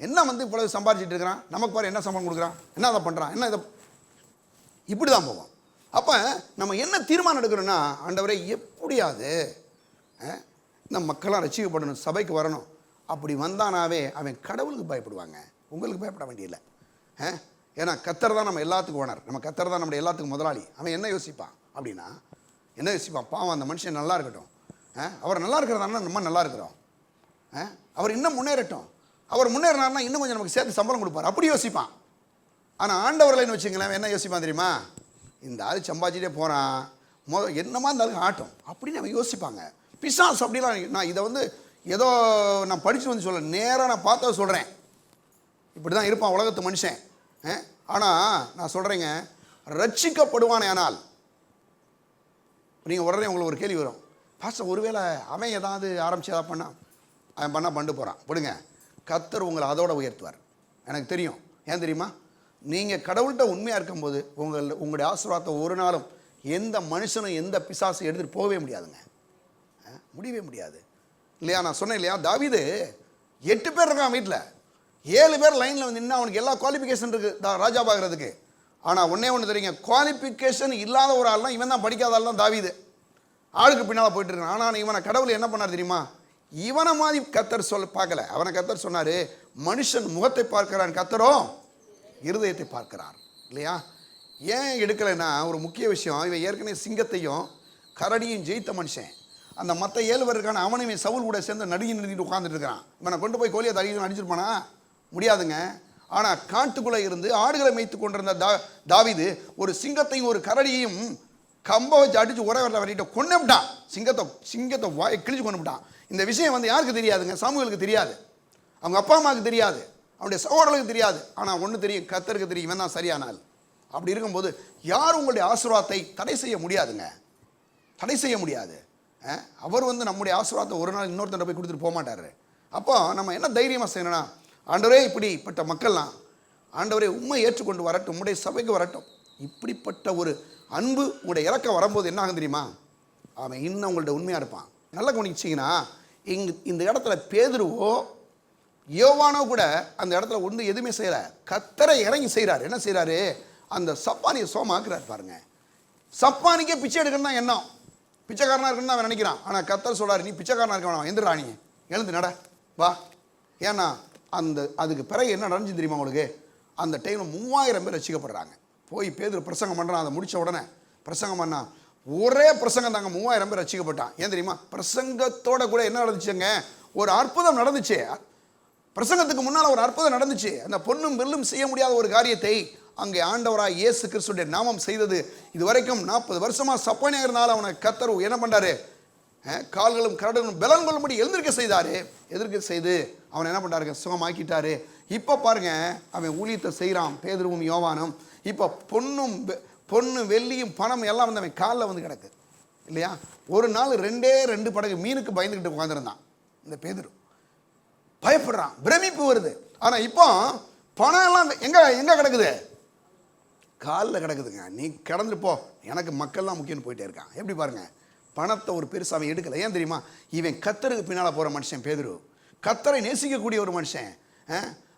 என்ன வந்து இவ்வளவு சம்பாதிச்சிட்டு இருக்கிறான், நமக்கு பாரு என்ன சம்பளம் கொடுக்குறான், என்ன அதை பண்ணுறான், என்ன இதை, இப்படி தான் போவோம். அப்போ நம்ம என்ன தீர்மானம் எடுக்கிறோன்னா, ஆண்டவரே எப்படியாவது இந்த மக்களாக ரசிக்கப்படணும், சபைக்கு வரணும். அப்படி வந்தானாவே அவன் கடவுளுக்கு பயப்படுவாங்க, உங்களுக்கு பயப்பட வேண்டியதில்லை. ஏன்னா கர்த்தர் தான் நம்ம எல்லாத்துக்கும் ஓனர், நம்ம கர்த்தர் தான் நம்ம எல்லாத்துக்கும் முதலாளி. அவன் என்ன யோசிப்பான் அப்படின்னா, என்ன யோசிப்பான், பாவம் அந்த மனுஷன் நல்லா இருக்கட்டும், அவர் நல்லா இருக்கிறதானா நம்ம நல்லா இருக்கிறோம், அவர் இன்னும் முன்னேறட்டும், அவர் முன்னேறினார்னா இன்னும் கொஞ்சம் நமக்கு சேர்த்து சம்பளம் கொடுப்பார், அப்படி யோசிப்பான். ஆனால் ஆண்டவர்களைன்னு வச்சுங்களேன், என்ன யோசிப்பான் தெரியுமா, இந்த ஆள் சம்பாதிச்சிட்டே போகிறான், என்னமா இருந்தாலும் ஆட்டம் அப்படின்னு அவன் யோசிப்பாங்க. பிசாசு அப்படிலாம். நான் இதை வந்து ஏதோ நான் படித்து வந்து சொல்ல, நேராக நான் பார்த்தா சொல்கிறேன், இப்படி தான் இருப்பான் உலகத்து மனுஷன். ஆனால் நான் சொல்கிறேங்க, ரட்சிக்கப்படுவானே. ஆனால் நீங்கள் உடனே உங்களுக்கு ஒரு கேள்வி வரும், பாஸ்டர் ஒருவேளை அவன் ஏதாவது ஆரம்பித்து எதாவது பண்ணால், அவன் பண்ணால் பண்ணு போகிறான், விடுங்க, கர்த்தர் உங்களை அதோட உயர்த்துவார். எனக்கு தெரியும். ஏன் தெரியுமா, நீங்கள் கடவுள்கிட்ட உண்மையாக இருக்கும்போது உங்களுடைய ஆசீர்வாதத்தை ஒரு நாளும் எந்த மனுஷனும் எந்த பிசாசும் எடுத்துகிட்டு போகவே முடியாதுங்க, முடியவே முடியாது இல்லையா? நான் சொன்னேன் இல்லையா, தாவீது 8 பேர் இருக்கான் வீட்டில், 7 பேர் லைனில் வந்து நின்று அவனுக்கு எல்லா குவாலிஃபிகேஷன் இருக்குது ராஜா பார்க்குறதுக்கு. ஆனால் ஒன்று தெரியுங்க, குவாலிஃபிகேஷன் இல்லாத ஒரு ஆள்லாம் இவன் தான், படிக்காத ஆள் தான் தாவீது, ஆளுக்கு பின்னால் போயிட்டு இருக்கான். ஆனால் இவனை கடவுள் என்ன பண்ணார் தெரியுமா, இவனை மாதிரி கர்த்தர் பார்க்கல. அவனை கர்த்தர் சொன்னார், மனுஷன் முகத்தை பார்க்கிறான், கர்த்தரோ இருதயத்தை பார்க்கிறார் இல்லையா? ஏன் எடுக்கலைன்னா ஒரு முக்கிய விஷயம், இவன் ஏற்கனவே சிங்கத்தையும் கரடியும் ஜெயித்த மனுஷன். அந்த மற்ற 7 பேர் இருக்கான அவனுமே சவுல் கூட சேர்ந்து நடுங்கி நிறுத்திட்டு உட்காந்துட்டு இருக்கிறான். இவனை கொண்டு போய் கோலியை தடிக்கணும் அடிச்சிருப்பானா, முடியாதுங்க. ஆனால் காட்டுக்குள்ளே இருந்து ஆடுகளை மேய்த்து கொண்டிருந்த தாவீது ஒரு சிங்கத்தையும் ஒரு கரடியையும் கம்ப வச்சு அடித்து உர வரட்ட கொண்டு விட்டான். சிங்கத்தை வாயை கிழிச்சு கொண்டு விட்டான். இந்த விஷயம் வந்து யாருக்கு தெரியாதுங்க, சாமுவேலுக்கு தெரியாது, அவங்க அப்பா அம்மாவுக்கு தெரியாது, அவனுடைய சகோதரர்களுக்கு தெரியாது. ஆனால் ஒன்று தெரியும், கர்த்தருக்கு தெரியும், இவன் தான் சரியானால். அப்படி இருக்கும்போது யாரும் உங்களுடைய ஆசீர்வாதத்தை தடை செய்ய முடியாதுங்க, தடை செய்ய முடியாது. அவர் வந்து நம்முடைய ஆசீர்வாதத்தை ஒரு நாள் இன்னொருத்தர் போய் கொடுத்துட்டு போக மாட்டார். அப்போ நம்ம என்ன தைரியமாக செய்யணும்னா, ஆண்டவரே இப்படிப்பட்ட மக்கள்லாம் ஆண்டவரே உண்மை ஏற்றுக்கொண்டு வரட்டும், உங்களுடைய சபைக்கு வரட்டும். இப்படிப்பட்ட ஒரு அன்பு உங்களுடைய இறக்கம் வரும்போது என்ன ஆகும் தெரியுமா, அவன் இன்னும் உங்கள்ட்ட உண்மையாக இருப்பான். நல்லா கவனிச்சிங்கன்னா, இந்த இடத்துல பேதுருவோ யோவானோ கூட அந்த இடத்துல ஒன்று எதுவுமே செய்யல, கர்த்தரை இறங்கி செய்கிறார். என்ன செய்கிறாரு, அந்த சப்பானியை சோமாக்குறாரு பாருங்க. சப்பானிக்கே பிச்சை எடுக்கணும் தான் எண்ணம், பிச்சைக்காரனாக இருக்குன்னு தான் அவன் நினைக்கிறான். ஆனால் கர்த்தர் சொல்கிறார், நீ பிச்சைக்காரனாக இருக்க வேணாம், எந்திரா, நீ எழுந்து நட வா. ஏன்னா அதுக்கு பிறகு என்ன நடந்துச்சு தெரியுமா உங்களுக்கு, அந்த டைமில் 3000 பேர் ரசிக்கப்படுறாங்க. போய் பேதுரு பிரசங்கம் பண்ணுறான், அதை முடித்த உடனே பிரசங்கம் பண்ணான், ஒரே பிரசங்கம் தாங்க 3000 பேர் ரசிக்கப்பட்டான். ஏன் தெரியுமா, பிரசங்கத்தோட கூட என்ன நடந்துச்சுங்க, ஒரு அற்புதம் நடந்துச்சு. பிரசங்கத்துக்கு முன்னால் ஒரு அற்புதம் நடந்துச்சு. அந்த பொன்னும் வெல்லும் செய்ய முடியாத ஒரு காரியத்தை அங்கே ஆண்டவராய் இயேசு கிறிஸ்துடைய நாமம் செய்தது. இது வரைக்கும் 40 வருஷமாக சப்பானியாக இருந்தாலும் அவனை கர்த்தர் என்ன பண்ணாரு, கால்களும் கரடுகளும் பலன் கொள்ளும்படி எதிர்க்க செய்து அவனை என்ன பண்ணாருங்க, சுகமாக்கிட்டாரு. இப்போ பாருங்க, அவன் ஊழியத்தை செய்கிறான், பேதுருவும் யோவானும். இப்போ பொண்ணு வெள்ளியும் பணம் எல்லாம் வந்து அவன் காலில் வந்து கிடக்கு இல்லையா? ஒரு நாள் 2 படகு மீனுக்கு பயந்துக்கிட்டு உட்காந்துருந்தான் இந்த பேதுரு. பயப்படுறான், பிரமிப்பு வருது. ஆனால் இப்போ பணம் எல்லாம் எங்க கிடக்குது, காலில் கிடக்குதுங்க. நீ கிடந்துட்டு போ, எனக்கு மக்கள்லாம் முக்கியம்னு போயிட்டே இருக்கான். எப்படி பாருங்க, பணத்தை ஒரு பெருசாக அவன் எடுக்கலை. ஏன் தெரியுமா, இவன் கர்த்தருக்கு பின்னால் போகிற மனுஷன் பேதுரு. கர்த்தரை நேசிக்கக்கூடிய ஒரு மனுஷன்.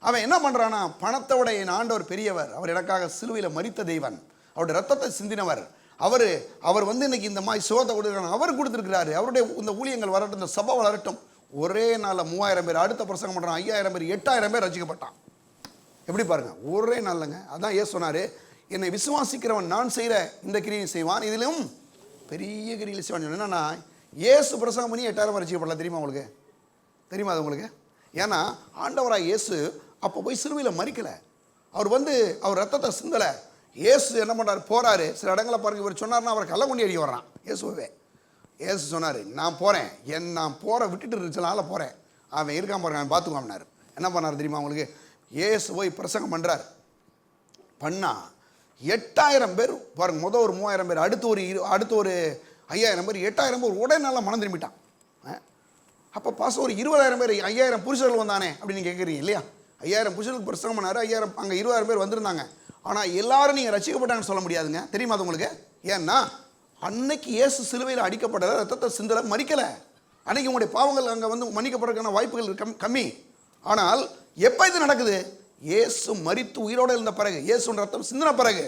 அவன் என்ன பண்ணுறான்னா, பணத்தை விட என் ஆண்டவர் பெரியவர், அவர் எனக்காக சிலுவையில் மரித்த தெய்வன், அவருடைய ரத்தத்தை சிந்தினவர், அவர் வந்து இன்னைக்கு இந்த மாதிரி சுகத்தை கொடுக்குறாங்க, அவர் கொடுத்துருக்கிறாரு, அவருடைய இந்த ஊழியங்கள் வரட்டும், இந்த சபை வளரட்டும். ஒரே நாளில் 3000 பேர், அடுத்த பிரசங்கம் பண்ணுறான் 5000 பேர், 8000 பேர் ரசிக்கப்பட்டான். எப்படி பாருங்க, ஒரே நாள்லங்க. அதான் ஏசு சொன்னார், என்னை விசுவாசிக்கிறவன் நான் செய்கிற இந்த கிரியை செய்வான், இதிலும் பெரிய கிரியை செய்வான். என்னன்னா, ஏசு பிரசங்கம் பண்ணி 8000 ரசிக்கப்படலாம். தெரியுமா உங்களுக்கு? தெரியுமா அது உங்களுக்கு? ஏன்னா ஆண்டவராக இயேசு அப்போ போய் சிலுவையில் மறிக்கலை, அவர் ரத்தத்தை சிந்தலை. இயேசு என்ன பண்ணுறாரு, போகிறாரு. சில இடங்களை பாருங்க, இவர் சொன்னார்னா அவர் கள்ள கொண்டு அடிக்க வர்றான் இயேசுவே. இயேசு சொன்னார், நான் போகிறேன், நான் விட்டுட்டு இருந்துச்சுனால போகிறேன், அவன் இருக்கான் பாருங்க, அவன் பார்த்துக்குவான்னார். என்ன பண்ணார் தெரியுமா உங்களுக்கு? இயேசு போய் பிரசங்கம் பண்ணுறார். பண்ணால் 8000 பேர் பாருங்க. முதல் ஒரு 3000 பேர், அடுத்து ஒரு 5000 பேர், 8000 பேர் உடனே நல்லா மனம் திரும்பிட்டான். அப்போ பாசம் ஒரு 20000 பேர், 5000 புருஷர்கள் வந்தானே அப்படின்னு கேட்குறீங்க இல்லையா? 5000 புருஷர்களுக்கு பிரசங்கம் பண்ணார், 5000 அங்கே 20000 பேர் வந்திருந்தாங்க. ஆனால் எல்லாரும் நீங்கள் ரசிக்கப்பட்டாங்கன்னு சொல்ல முடியாதுங்க. தெரியுமா அது உங்களுக்கு? ஏன்னா அன்னைக்கு இயேசு சிலுவையில் அடிக்கப்பட்டதை, ரத்தத்தை சிந்தலை, மறிக்கலை. அன்னைக்கு உங்களுடைய பாவங்கள் அங்கே மன்னிக்கப்படுறதுக்கான வாய்ப்புகள் கம்மி. ஆனால் எப்போ இது நடக்குது? இயேசு மரித்து உயிரோடு இருந்த பிறகு, இயேசு ரத்தம் சிந்தின பிறகு,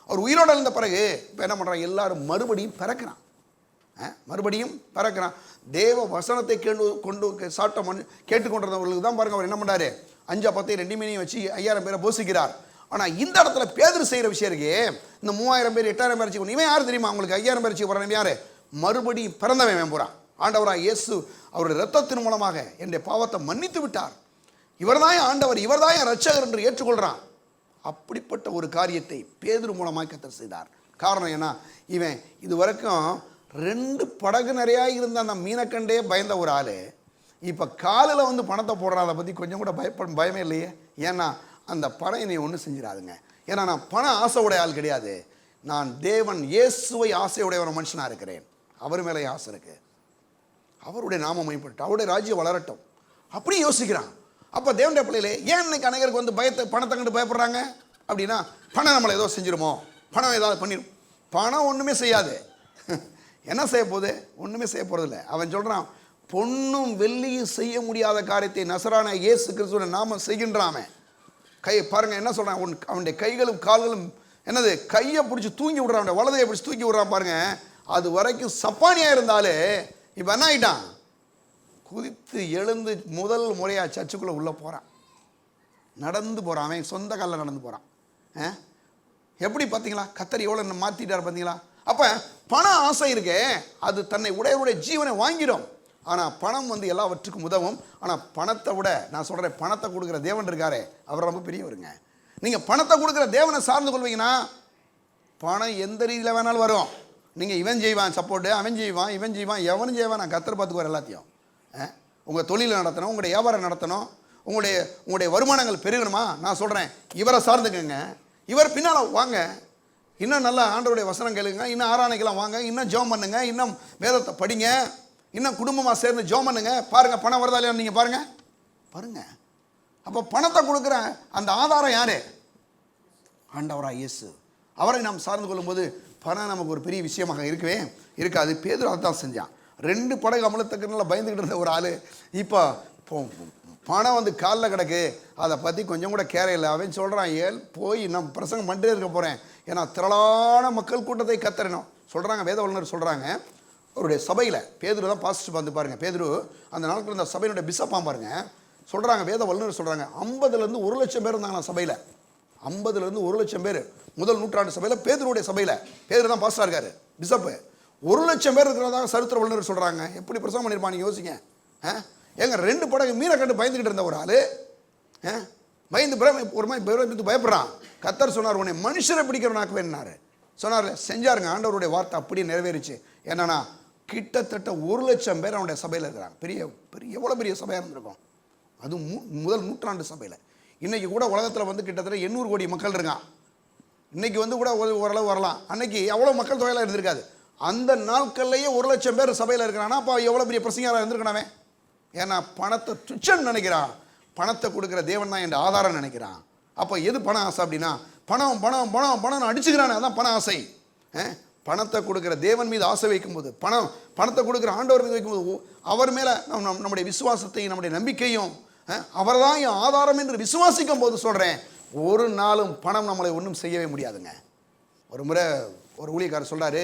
அவர் உயிரோடு இருந்த பிறகு இப்போ என்ன பண்ணுறான்? எல்லாரும் மறுபடியும் பிறக்கிறான், பிறக்கிறான். தேவ வசனத்தை கொண்டு சாட்டம் கேட்டுக்கொண்டிருந்தவர்களுக்கு தான் பாருங்க, அவர் என்ன பண்ணுறாரு? 5 10 2 மீனையும் வச்சு 5000 பேரை போசிக்கிறார். ஆனால் இந்த இடத்துல பேதுரு செய்கிற விஷயம் இருக்கு. இந்த 3000 பேர் 8000 பேர் வச்சு, இவன் யார் தெரியுமா உங்களுக்கு? 5000 பேர் வச்சு போகிறான். யார்? மறுபடியும் பிறந்தவன் போகிறான். ஆண்டவராக இயேசு அவருடைய ரத்தத்தின் மூலமாக என்னுடைய பாவத்தை மன்னித்து விட்டார், இவர்தான் ஆண்டவர், இவர்தான் ரட்சகர் என்று ஏற்றுக்கொள்கிறான். அப்படிப்பட்ட ஒரு காரியத்தை பேதுரு மூலமாக கர்த்தர் செய்தார். காரணம் என்ன? இவன் இது வரைக்கும் 2 படகு நிறையா இருந்த அந்த மீனக்கண்டே பயந்த ஒரு ஆள் இப்போ காலில் பணத்தை போடுறாத பற்றி கொஞ்சம் கூட பயமே இல்லையே. ஏன்னா அந்த பணம் என்னை ஒன்றும் செஞ்சிடாதுங்க. ஏன்னா நான் பண ஆசை உடைய ஆள் கிடையாது. நான் தேவன் இயேசுவை ஆசையுடைய ஒரு மனுஷனாக இருக்கிறேன். அவர் மேலே ஆசை இருக்குது, அவருடைய நாமம் மேம்பட்டு அவருடைய ராஜ்யம் வளரட்டும் அப்படி யோசிக்கிறான். அப்போ தேவனுடைய பிள்ளைகளே, ஏன் இன்னைக்கு அநேகருக்கு பணத்தை கண்டு பயப்படுறாங்க அப்படின்னா, பணம் நம்மளை ஏதோ செஞ்சிருமோ, பணம் ஏதாவது பண்ணிடும். பணம் ஒன்றுமே செய்யாது. என்ன செய்ய போகுது? ஒன்றுமே செய்ய போகிறதில்ல. அவன் சொல்கிறான், பொன்னும் வெள்ளியும் செய்ய முடியாத காரியத்தை நசரான இயேசு கிறிஸ்துவின் நாமம் செய்கின்றான். பாருங்க என்ன சொல்கிறான், அவனுடைய கைகளும் கால்களும் என்னது, கையை பிடிச்சி தூங்கி விடுறான், அவனுடைய வலதையை பிடிச்சி தூக்கி விடுறான். பாருங்க, அது வரைக்கும் சப்பானியாக இருந்தாலே இப்போ என்ன ஆகிட்டான்? குதித்து எழுந்து முதல் முறையாக சர்ச்சுக்குள்ளே உள்ளே போகிறான், நடந்து போகிறான். அவன் சொந்த காலில் நடந்து போகிறான். எப்படி பார்த்தீங்களா? கர்த்தர் எவ்வளோ மாற்றிட்டார் பார்த்தீங்களா? அப்போ பண ஆசை இருக்கே, அது தன்னை உடையவருடைய ஜீவனை வாங்கிடும். ஆனால் பணம் எல்லாவற்றுக்கும் உதவும். ஆனால் பணத்தை விட நான் சொல்கிறேன், பணத்தை கொடுக்குற தேவன் இருக்காரே, அவர் ரொம்ப பெரியவருங்க. நீங்கள் பணத்தை கொடுக்குற தேவனை சார்ந்து கொள்வீங்கன்னா பணம் எந்த ரீதியில் வேணாலும் வரும். நீங்கள் இவன் செய்வான் சப்போர்ட்டு, அவன் செய்வான், இவன் செய்வான், எவனும் செய்வான். நான் கர்த்தர் பார்த்துக்குவார் எல்லாத்தையும். உங்கள் தொழிலை நடத்தணும், உங்களுடைய வியாபாரம் நடத்தணும், உங்களுடைய வருமானங்கள் பெருகணுமா, நான் சொல்கிறேன் இவரை சார்ந்துக்கங்க. இவர் பின்னால் வாங்க, இன்னும் நல்லா ஆண்டவருடைய வசனம் கேளுங்க, இன்னும் ஆராதனைக்கெல்லாம் வாங்க, இன்னும் ஜெபம் பண்ணுங்க, இன்னும் வேதத்தை படிங்க, இன்னும் குடும்பமாக சேர்ந்து ஜெபம் பண்ணுங்க. பாருங்கள் பணம் வருதா இல்லையா? நீங்கள் பாருங்க. அப்போ பணத்தை கொடுக்குற அந்த ஆதாரம் யாரு? ஆண்டவராக இயேசு. அவரை நாம் சார்ந்து கொள்ளும்போது பணம் நமக்கு ஒரு பெரிய விஷயமாக இருக்கவே இருக்காது. பேதுரு அதான் செஞ்சான். 2 படகு அமலத்துக்குனால பயந்துக்கிட்டு இருந்த ஒரு ஆள் இப்போ பணம் காலில் கிடக்கு, அதை பற்றி கொஞ்சம் கூட கேர இல்லை. அவன் சொல்கிறான், போய் நான் பிரசங்கம் பண்ணிட்டே இருக்க போகிறேன், ஏன்னா திரளான மக்கள் கூட்டத்தை கத்தறணும் சொல்கிறாங்க. வேத வல்லுநர் சொல்கிறாங்க, அவருடைய சபையில் பேதுரு தான் பாஸ்டர் பார்த்து பாருங்கள். பேதுரு அந்த நாளுக்கு இந்த சபையினுடைய பிஷப்பாக பாருங்கள். சொல்கிறாங்க, வேத வல்லுநர் சொல்கிறாங்க, 50லேருந்து 1 லட்சம் பேர் இருந்தாங்க சபையில். 50லேருந்து 1 லட்சம் பேர் முதல் நூற்றாண்டு சபையில், பேதுருடைய சபையில். பேதுரு தான் பாஸ்டராக இருக்காரு, பிஷப்பு. 1 லட்சம் பேர் இருக்கிறதாக சரித்திர வல்லுநர் சொல்கிறாங்க. எப்படி பிரசங்கம் பண்ணியிருப்பான் நீங்கள் யோசிங்க. ஏங்க 2 படகு மீனை கண்டு பயந்துக்கிட்டு இருந்த ஒரு ஆள் பயந்து ஒரு மாதிரி பயப்படுறான். கர்த்தர் சொன்னார், உன்னை மனுஷரை பிடிக்கிறவனாக்கு வேணாரு சொன்னார். செஞ்சாருங்க. ஆண்டவருடைய வார்த்தை அப்படியே நிறைவேறிச்சு. என்னன்னா கிட்டத்தட்ட 1 லட்சம் பேர் அவனுடைய சபையில் இருக்கிறாங்க. பெரிய எவ்வளோ பெரிய சபையாக இருந்திருக்கும். அதுவும் முதல் நூற்றாண்டு சபையில். இன்றைக்கி கூட உலகத்தில் கிட்டத்தட்ட 800 கோடி மக்கள் இருக்கான். இன்றைக்கி கூட ஓரளவு வரலாம். அன்னைக்கு அவ்வளோ மக்கள் தொகையெல்லாம் இருந்திருக்காது. அந்த நாட்கள்லேயே 1 லட்சம் பேர் சபையில் இருக்கிறான்னா அப்போ எவ்வளோ பெரிய பிரசங்கராக இருந்திருக்கணாவே. ஏன்னா பணத்தை துச்சன்னு நினைக்கிறான், பணத்தை கொடுக்குற தேவன் தான் என் ஆதாரம் நினைக்கிறான். அப்போ எது பண ஆசை அப்படின்னா, பணம் பணம் பணம் பணம்னு அடிச்சுக்கிறானே, அதான் பண ஆசை. பணத்தை கொடுக்குற தேவன் மீது ஆசை வைக்கும்போது, பணத்தை கொடுக்குற ஆண்டவர் மீது வைக்கும்போது, அவர் மேலே நம்முடைய விசுவாசத்தையும் நம்முடைய நம்பிக்கையும் அவர் தான் என் ஆதாரம் என்று விசுவாசிக்கும் போது சொல்கிறேன், ஒரு நாளும் பணம் நம்மளை ஒன்றும் செய்யவே முடியாதுங்க. ஒரு முறை ஒரு ஊழியக்காரர் சொல்கிறாரு,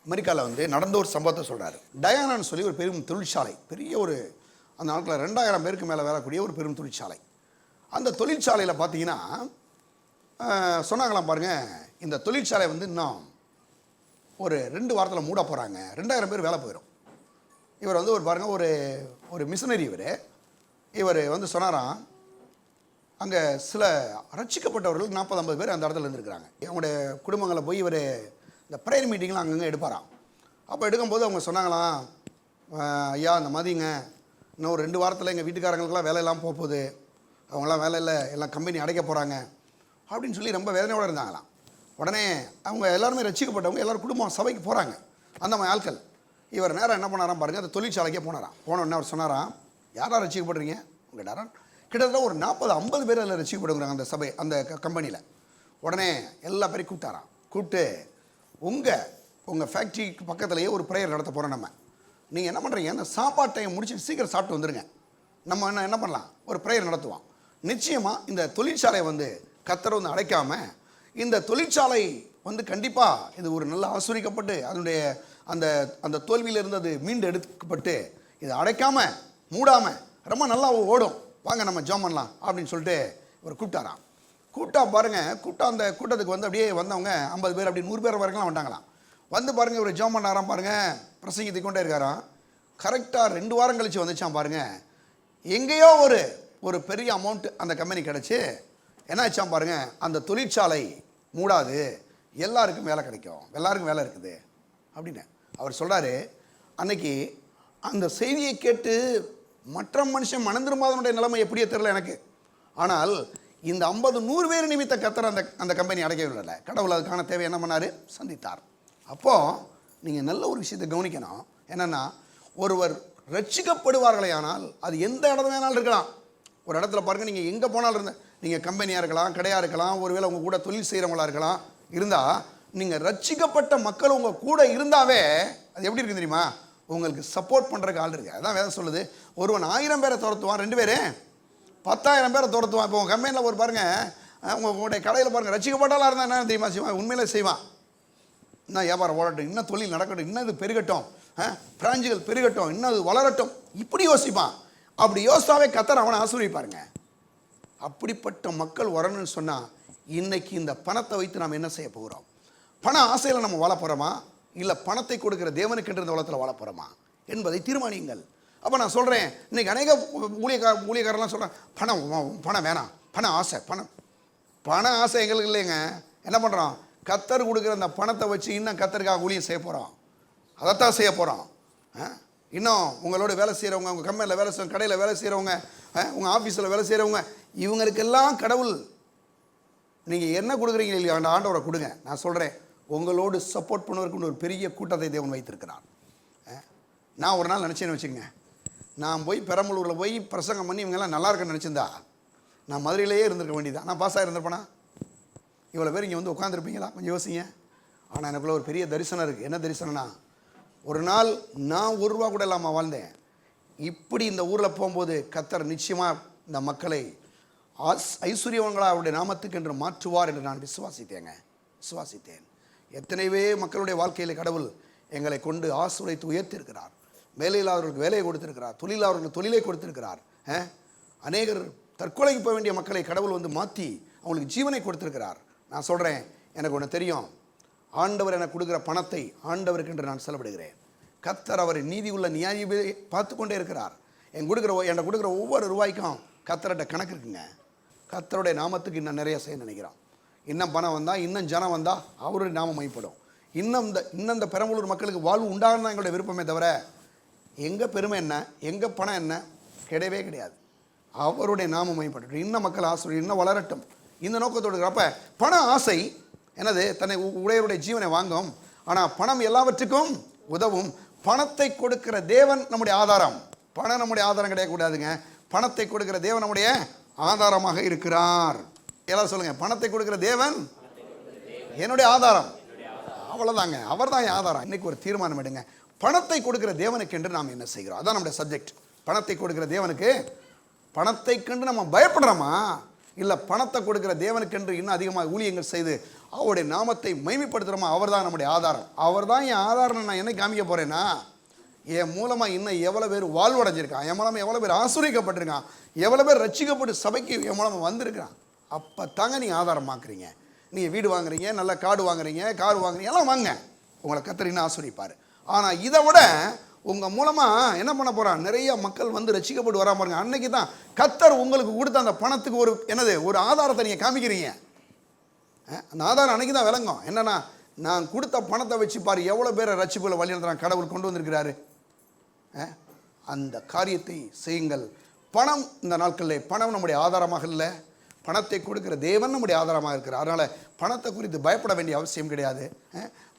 அமெரிக்காவில் நடந்த ஒரு சம்பவத்தை சொல்கிறாரு. டயானான்னு சொல்லி ஒரு பெரும் தொழிற்சாலை, பெரிய ஒரு அந்த நாட்டில் 2000 பேருக்கு மேலே வேலைக்கூடிய ஒரு பெரும் தொழிற்சாலை. அந்த தொழிற்சாலையில் பார்த்தீங்கன்னா சொன்னாங்களாம் பாருங்கள், இந்த தொழிற்சாலை இன்னும் ஒரு 2 வாரத்தில் மூட போகிறாங்க, 2000 பேர் வேலை போயிடும். இவர் ஒரு பாருங்கள், ஒரு மிஷனரி இவர் சொன்னாராம், அங்கே சில ரட்சிக்கப்பட்டவர்கள் 40-50 பேர் அந்த இடத்துல இருந்துருக்கிறாங்க. அவங்களுடைய குடும்பங்களை போய் இவர் இந்த ப்ரேயர் மீட்டிங்லாம் அங்கங்கே எடுப்பாராம். அப்போ எடுக்கும்போது அவங்க சொன்னாங்களாம், ஐயா இந்த மாதிரிங்க இன்னும் ஒரு 2 வாரத்தில் எங்கள் வீட்டுக்காரங்களுக்கெல்லாம் வேலையெல்லாம் போகுது, அவங்களாம் வேலை இல்லை, எல்லாம் கம்பெனி அடைக்க போகிறாங்க அப்படின்னு சொல்லி ரொம்ப வேதனையோடு இருந்தாங்களாம். உடனே அவங்க எல்லாருமே ரட்சிக்கப்பட்டவங்க எல்லோரும் குடும்பம் சபைக்கு போகிறாங்க. அந்த மாதிரி ஆட்கள் இவர் நேரம் என்ன பண்ணாராம் பாருங்கள், அந்த தொழிற்சாலைக்கே போனாராம். போனோடனே அவர் சொன்னாராம், யாராக ரட்சிக்கப்படுறீங்க கேட்டாராம். கிட்டத்தட்ட ஒரு 40-50 பேர் அதில் ரட்சிக்கப்படுங்கிறாங்க அந்த சபை, அந்த கம்பெனியில். உடனே எல்லா பேரையும் கூப்பிட்டாராம். கூப்பிட்டு உங்கள் ஃபேக்ட்ரிக்கு பக்கத்துலேயே ஒரு ப்ரேயர் நடத்த போகிறோம். நீங்கள் என்ன பண்ணுறீங்க, அந்த சாப்பாட்டையை முடிச்சுட்டு சீக்கிரம் சாப்பிட்டு வந்துடுங்க. நம்ம என்ன பண்ணலாம், ஒரு ப்ரேயர் நடத்துவோம். நிச்சயமாக இந்த தொழிற்சாலை கர்த்தர் அடைக்காமல், இந்த தொழிற்சாலை கண்டிப்பாக இது ஒரு நல்ல ஆசீர்வதிக்கப்பட்டு அதனுடைய அந்த தோல்வியில் இருந்தது மீண்டு எடுக்கப்பட்டு இதை அடைக்காமல் மூடாமல் ரொம்ப நல்லா ஓடும், வாங்க நம்ம ஜெபம் பண்ணலாம் அப்படின்னு சொல்லிட்டு இவர் கூப்பிட்டாராம். கூப்பிட்டா பாருங்கள், அந்த கூட்டத்துக்கு அப்படியே வந்தவங்க 50 பேர் அப்படி 100 பேர் வரைக்கும் வந்துட்டாங்களாம். பாருங்கள், இவர் ஜெபம் பண்ணாராம் பாருங்கள், பிரசங்கித்து கொண்டே இருக்காராம். கரெக்டாக 2 வாரம் கழித்து வந்துச்சான் பாருங்கள், எங்கேயோ ஒரு பெரிய அமௌண்ட் அந்த கம்பெனி கிடச்சி என்ன ஆச்சான் பாருங்கள், அந்த தொழிற்சாலை மூடாது, எல்லாருக்கும் வேலை கிடைக்கும், எல்லாருக்கும் வேலை இருக்குது அப்படின்னு அவர் சொல்கிறாரு. அன்னைக்கு அந்த செய்தியை கேட்டு மற்ற மனுஷன் மனந்திரும்பாதனுடைய நிலைமை எப்படியோ தெரியல எனக்கு. ஆனால் இந்த 50-100 பேர் நிமித்த கர்த்தர் அந்த கம்பெனி அடைக்கவில்லை. கடவுள் அதுக்கான தேவை என்ன பண்ணார், சந்தித்தார். அப்போது நீங்கள் நல்ல ஒரு விஷயத்தை கவனிக்கணும். என்னென்னா, ஒருவர் ரட்சிக்கப்படுவார்களே ஆனால் அது எந்த இடத்துல வேணாலும் இருக்கலாம். ஒரு இடத்துல பாருங்கள், நீங்கள் எங்கே போனாலும் இருந்த, நீங்கள் கம்பெனியாக இருக்கலாம், கடையாக இருக்கலாம், ஒருவேளை உங்கள் கூட தொழில் செய்கிறவங்களா இருக்கலாம், இருந்தால் நீங்கள் ரட்சிக்கப்பட்ட மக்கள் உங்கள் கூட இருந்தாவே அது எப்படி இருக்குது தெரியுமா, உங்களுக்கு சப்போர்ட் பண்ணுறதுக்கு ஆள் இருக்குது. அதான் வேதம் சொல்லுது, ஒருவன் 1000 பேரை துரத்துவான், 2 பேர் 10,000 பேரை துரத்துவான். இப்போ உங்கள் கம்பெனியில் ஒரு பாருங்கள், உங்களுடைய கடையில் பாருங்கள், ரட்சிக்கப்பட்டாலாம் இருந்தால் என்ன தெரியுமா செய்வான், உண்மையிலே செய்வான். இன்னும் வியாபாரம் ஓடட்டும், இன்னும் தொழில் நடக்கட்டும், இன்னும் இது பெருகட்டும், பிராஞ்சுகள் பெருகட்டும், இன்னும் அது வளரட்டும், இப்படி யோசிப்பான். அப்படி யோசித்தாவே கர்த்தர் அவனை ஆசீர்வதிப்பாருங்க. அப்படிப்பட்ட மக்கள் வரணும்னு சொன்னால் இன்னைக்கு இந்த பணத்தை வைத்து நாம் என்ன செய்ய போகிறோம்? பண ஆசையில் நம்ம வாழ போகிறோமா, இல்லை பணத்தை கொடுக்குற தேவனுக்கு என்ற உலகத்தில் வாழ போகிறோமா என்பதை தீர்மானியுங்கள். அப்போ நான் சொல்கிறேன், இன்றைக்கி அநேக ஊழியக்காரெல்லாம் சொல்கிறேன், பணம் வேணாம், பண ஆசை எங்களுக்கு இல்லைங்க. என்ன பண்ணுறோம், கர்த்தர் கொடுக்குற அந்த பணத்தை வச்சு இன்னும் கர்த்தருக்காக ஊழியம் செய்ய போகிறோம், அதைத்தான் செய்ய போகிறோம். இன்னும் உங்களோட வேலை செய்கிறவங்க, உங்கள் கம்பெனியில் வேலை செய்கிறவங்க, கடையில் வேலை செய்கிறவங்க, உங்கள் ஆஃபீஸில் வேலை செய்கிறவங்க, இவங்களுக்கெல்லாம் கடவுள் நீங்கள் என்ன கொடுக்குறீங்க இல்லையா, அந்த ஆண்டவரை கொடுங்க. நான் சொல்கிறேன், உங்களோடு சப்போர்ட் பண்ணுவதற்கு ஒரு பெரிய கூட்டத்தை தேவன் வைத்திருக்கிறார். நான் ஒரு நாள் நினச்சேன்னு வச்சுக்கங்க, நான் போய் பெரம்பலூரில் போய் பிரசங்கம் பண்ணி இவங்கெல்லாம் நல்லா இருக்குன்னு நினச்சிருந்தா நான் மதுரையிலேயே இருந்திருக்க வேண்டியதான். நான் பாஸ் ஆகிருந்திருப்பேனா? இவ்வளோ பேர் இங்கே உட்காந்துருப்பீங்களா? கொஞ்சம் யோசிங்க. ஆனால் எனக்குள்ள ஒரு பெரிய தரிசனம் இருக்குது. என்ன தரிசனம்னா, ஒரு நாள் நான் ₹1 கூட இல்லாமல் வாழ்ந்தேன். இப்படி இந்த ஊரில் போகும்போது கர்த்தர் நிச்சயமாக இந்த மக்களை ஐஸ்வர்யவங்களாக அவருடைய நாமத்துக்கு என்று மாற்றுவார் என்று நான் விசுவாசித்தேன். எத்தனைவே மக்களுடைய வாழ்க்கையில் கடவுள் எங்களை கொண்டு ஆசீர்வதித்து உயர்த்திருக்கிறார். வேலையில்லாதவர்களுக்கு வேலையை கொடுத்திருக்கிறார், தொழிலாளர்களுக்கு தொழிலை கொடுத்திருக்கிறார். அநேகர் தற்கொலைக்கு போக வேண்டிய மக்களை கடவுள் மாற்றி அவங்களுக்கு ஜீவனை கொடுத்திருக்கிறார். நான் சொல்கிறேன், எனக்கு ஒன்று தெரியும், ஆண்டவர் எனக்கு கொடுக்குற பணத்தை ஆண்டவருக்கு என்று நான் செலவிடுகிறேன். கர்த்தர் அவர் நீதி உள்ள நியாயத்தை பார்த்து கொண்டே இருக்கிறார். என்னை கொடுக்குற ஒவ்வொரு ரூபாய்க்கும் கர்த்தர்கிட்ட கணக்கு இருக்குங்க. கர்த்தருடைய நாமத்துக்கு இன்னும் நிறைய செய்ய நினைக்கிறோம். இன்னும் பணம் வந்தால், இன்னும் ஜனம் வந்தால் அவருடைய நாமம் மைப்படும். இன்னும் இந்த பெரம்பலூர் மக்களுக்கு வாழ்வு உண்டாகணும் தான் எங்களுடைய விருப்பமே தவிர எங்கள் பெருமை என்ன, எங்கள் பணம் என்ன கிடையவே கிடையாது. அவருடைய நாமம் மைப்படும். இன்னும் மக்கள் ஆசை இன்னும் வளரட்டும் இந்த நோக்கத்தோடு இருக்கிறப்ப பண ஆசை என்னது, தன்னை உடையவருடைய ஜீவனை வாங்கும். ஆனால் பணம் எல்லாவற்றுக்கும் உதவும். பணத்தை கொடுக்கிற தேவன் நம்முடைய ஆதாரம். பணம் நம்முடைய ஆதாரம் கிடையக்கூடாதுங்க. பணத்தை கொடுக்கிற தேவன் நம்முடைய ஆதாரமாக இருக்கிறார். எல்லாரும் சொல்லுங்க, பணத்தை கொடுக்கிற தேவன் என்னுடைய ஆதாரம். அவ்வளோதாங்க, அவர் தான் ஆதாரம். இன்னைக்கு ஒரு தீர்மானம் எடுங்க. பணத்தை கொடுக்கிற தேவனுக்கு என்று நாம் என்ன செய்கிறோம்? அதான் நம்முடைய சப்ஜெக்ட். பணத்தை கொடுக்கிற தேவனுக்கு, பணத்தை கண்டு நம்ம பயப்படுறோமா, இல்லை பணத்தை கொடுக்கிற தேவனுக்கென்று இன்னும் அதிகமாக ஊழியங்கள் செய்து அவருடைய நாமத்தை மகிமைப்படுத்துகிறோமா? அவர் தான் நம்முடைய ஆதாரம். அவர் தான் என் ஆதாரம். நான் என்ன காமிக்க போகிறேன்னா, என் மூலமாக இன்னும் எவ்வளோ பேர் வாழ்வடைஞ்சிருக்கான், என் மூலமாக எவ்வளோ பேர் ஆசீர்வதிக்கப்பட்டிருக்கான், எவ்வளோ பேர் ரட்சிக்கப்பட்டு சபைக்கு என் மூலமாக வந்திருக்கான். அப்போ தாங்க நீங்கள் ஆதாரமாக்குறீங்க. நீங்கள் வீடு வாங்குறீங்க, நல்ல காடு வாங்குறீங்க, கார் வாங்குறீங்க, எல்லாம் வாங்க, உங்களை கர்த்தர் இன்னும் ஆசீர்வதிப்பார். ஆனால் இதை விட உங்கள் மூலமாக என்ன பண்ண போகிறான், நிறைய மக்கள் வந்து ரட்சிக்கப்பட்டு வரா பாருங்க. அன்னைக்கு தான் கர்த்தர் உங்களுக்கு கொடுத்த அந்த பணத்துக்கு ஒரு என்னது, ஒரு ஆதாரத்தை நீங்கள் காமிக்கிறீங்க. அந்த ஆதாரம் அன்னைக்கு தான் விளங்கும். என்னன்னா, நான் கொடுத்த பணத்தை வச்சு பாரு எவ்வளோ பேரை ரட்சிப்புகளை வழி நடத்துகிறான், கடவுள் கொண்டு வந்திருக்கிறாரு. அந்த காரியத்தை செய்யுங்கள். பணம் இந்த நாட்களில் பணம் நம்முடைய ஆதாரமாக இல்லை, பணத்தை கொடுக்கிற தேவன் நம்முடைய ஆதாரமாக இருக்கிறார். அதனால் பணத்தை குறித்து பயப்பட வேண்டிய அவசியம் கிடையாது.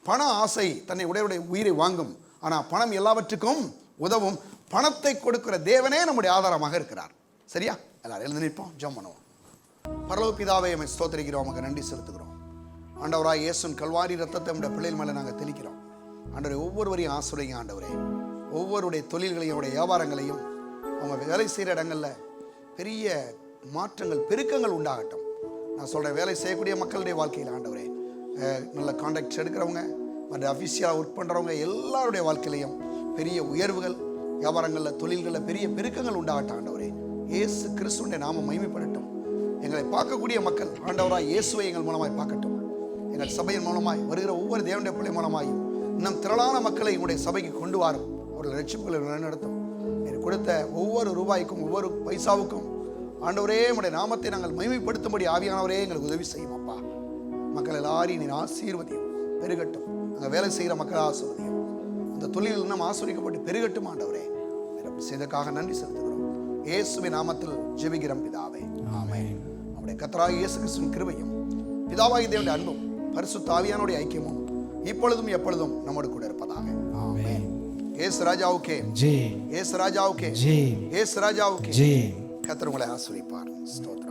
பண ஆசை தன்னை உடையவுடைய உயிரை வாங்கும், ஆனால் பணம் எல்லாவற்றுக்கும் உதவும். பணத்தை கொடுக்கிற தேவனே நம்முடைய ஆதாரமாக இருக்கிறார். சரியா? எல்லாரும் எழுந்து நிற்போம், ஜெபம் பண்ணுவோம். பரலோக பிதாவே, உம்மை ஸ்தோத்திரிக்கிறோம், உமக்கு நன்றி செலுத்துகிறோம். ஆண்டவராய் இயேசுவின் கல்வாரி ரத்தத்தை நம்முடைய பிள்ளைகள் மேலே நாங்கள் தெளிக்கிறோம். ஆண்டவரே, ஒவ்வொருவரையும் ஆசீர்வதிங்க. ஆண்டவரே, ஒவ்வொருடைய தொழில்களையும் அவருடைய வியாபாரங்களியும் அவங்க வேலை செய்கிற இடங்களில் பெரிய மாற்றங்கள், பெருக்கங்கள் உண்டாகட்டும். நான் சொல்கிறேன், வேலை செய்யக்கூடிய மக்களுடைய வாழ்க்கையில் ஆண்டவரே, நல்ல கான்ட்ராக்ட்ஸ் எடுக்கிறவங்க, மற்ற அஃபிஷியலாக ஒர்க் பண்ணுறவங்க எல்லாருடைய வாழ்க்கையிலையும் பெரிய உயர்வுகள், வியாபாரங்களில் தொழில்களில் பெரிய பெருக்கங்கள் உண்டாகட்டும். ஆண்டவரே, இயேசு கிறிஸ்துவின் நாமம் மகிமைப்படட்டும். எங்களை பார்க்கக்கூடிய மக்கள் ஆண்டவராக இயேசுவை எங்கள் மூலமாய் பார்க்கட்டும். எங்கள் சபையின் மூலமாய் வருகிற ஒவ்வொரு தேவனுடைய பிள்ளை மூலமாயும் இன்னும் திரளான மக்களை உங்களுடைய சபைக்கு கொண்டு வரும், அவர்கள் ரட்சிப்புகளை நடத்தும். நீர் கொடுத்த ஒவ்வொரு ரூபாய்க்கும் ஒவ்வொரு பைசாவுக்கும் ஆண்டவரே உங்களுடைய நாமத்தை நாங்கள் மகிமைப்படுத்தும்படி ஆவியானவரே எங்களுக்கு உதவி செய்யும். அப்பா, மக்கள் எல்லாரையும் நீர் ஆசீர்வதியும், பெருகட்டும். நாங்கள் வேலை செய்கிற மக்கள் ஆசீர்வதியும், அந்த தொழில் இன்னும் ஆசீர்வதிக்கப்பட்டு பெருகட்டும். ஆண்டவரே, செய்ததற்காக நன்றி செலுத்துகிறோம். இயேசுவின் நாமத்தில் ஜெபிக்கிறோம் பிதாவே, ஆமென். நம்முடைய கர்த்தராகிய இயேசு கிறிஸ்துவின் கிருபையும் பிதாவாகிய தேவனுடைய அன்பும் பரிசுத்த ஆவியானவருடைய ஐக்கியமும் இப்பொழுதும் எப்பொழுதும் நம்மோடு கூட இருப்பதாக. ஆமென். இயேசு ராஜாவுக்கே ஜெய், இயேசு ராஜாவுக்கே ஜெய், இயேசு ராஜாவுக்கே ஜெய். கர்த்தர் உங்களை ஆசீர்வதிப்பார். ஸ்தோத்திரம்.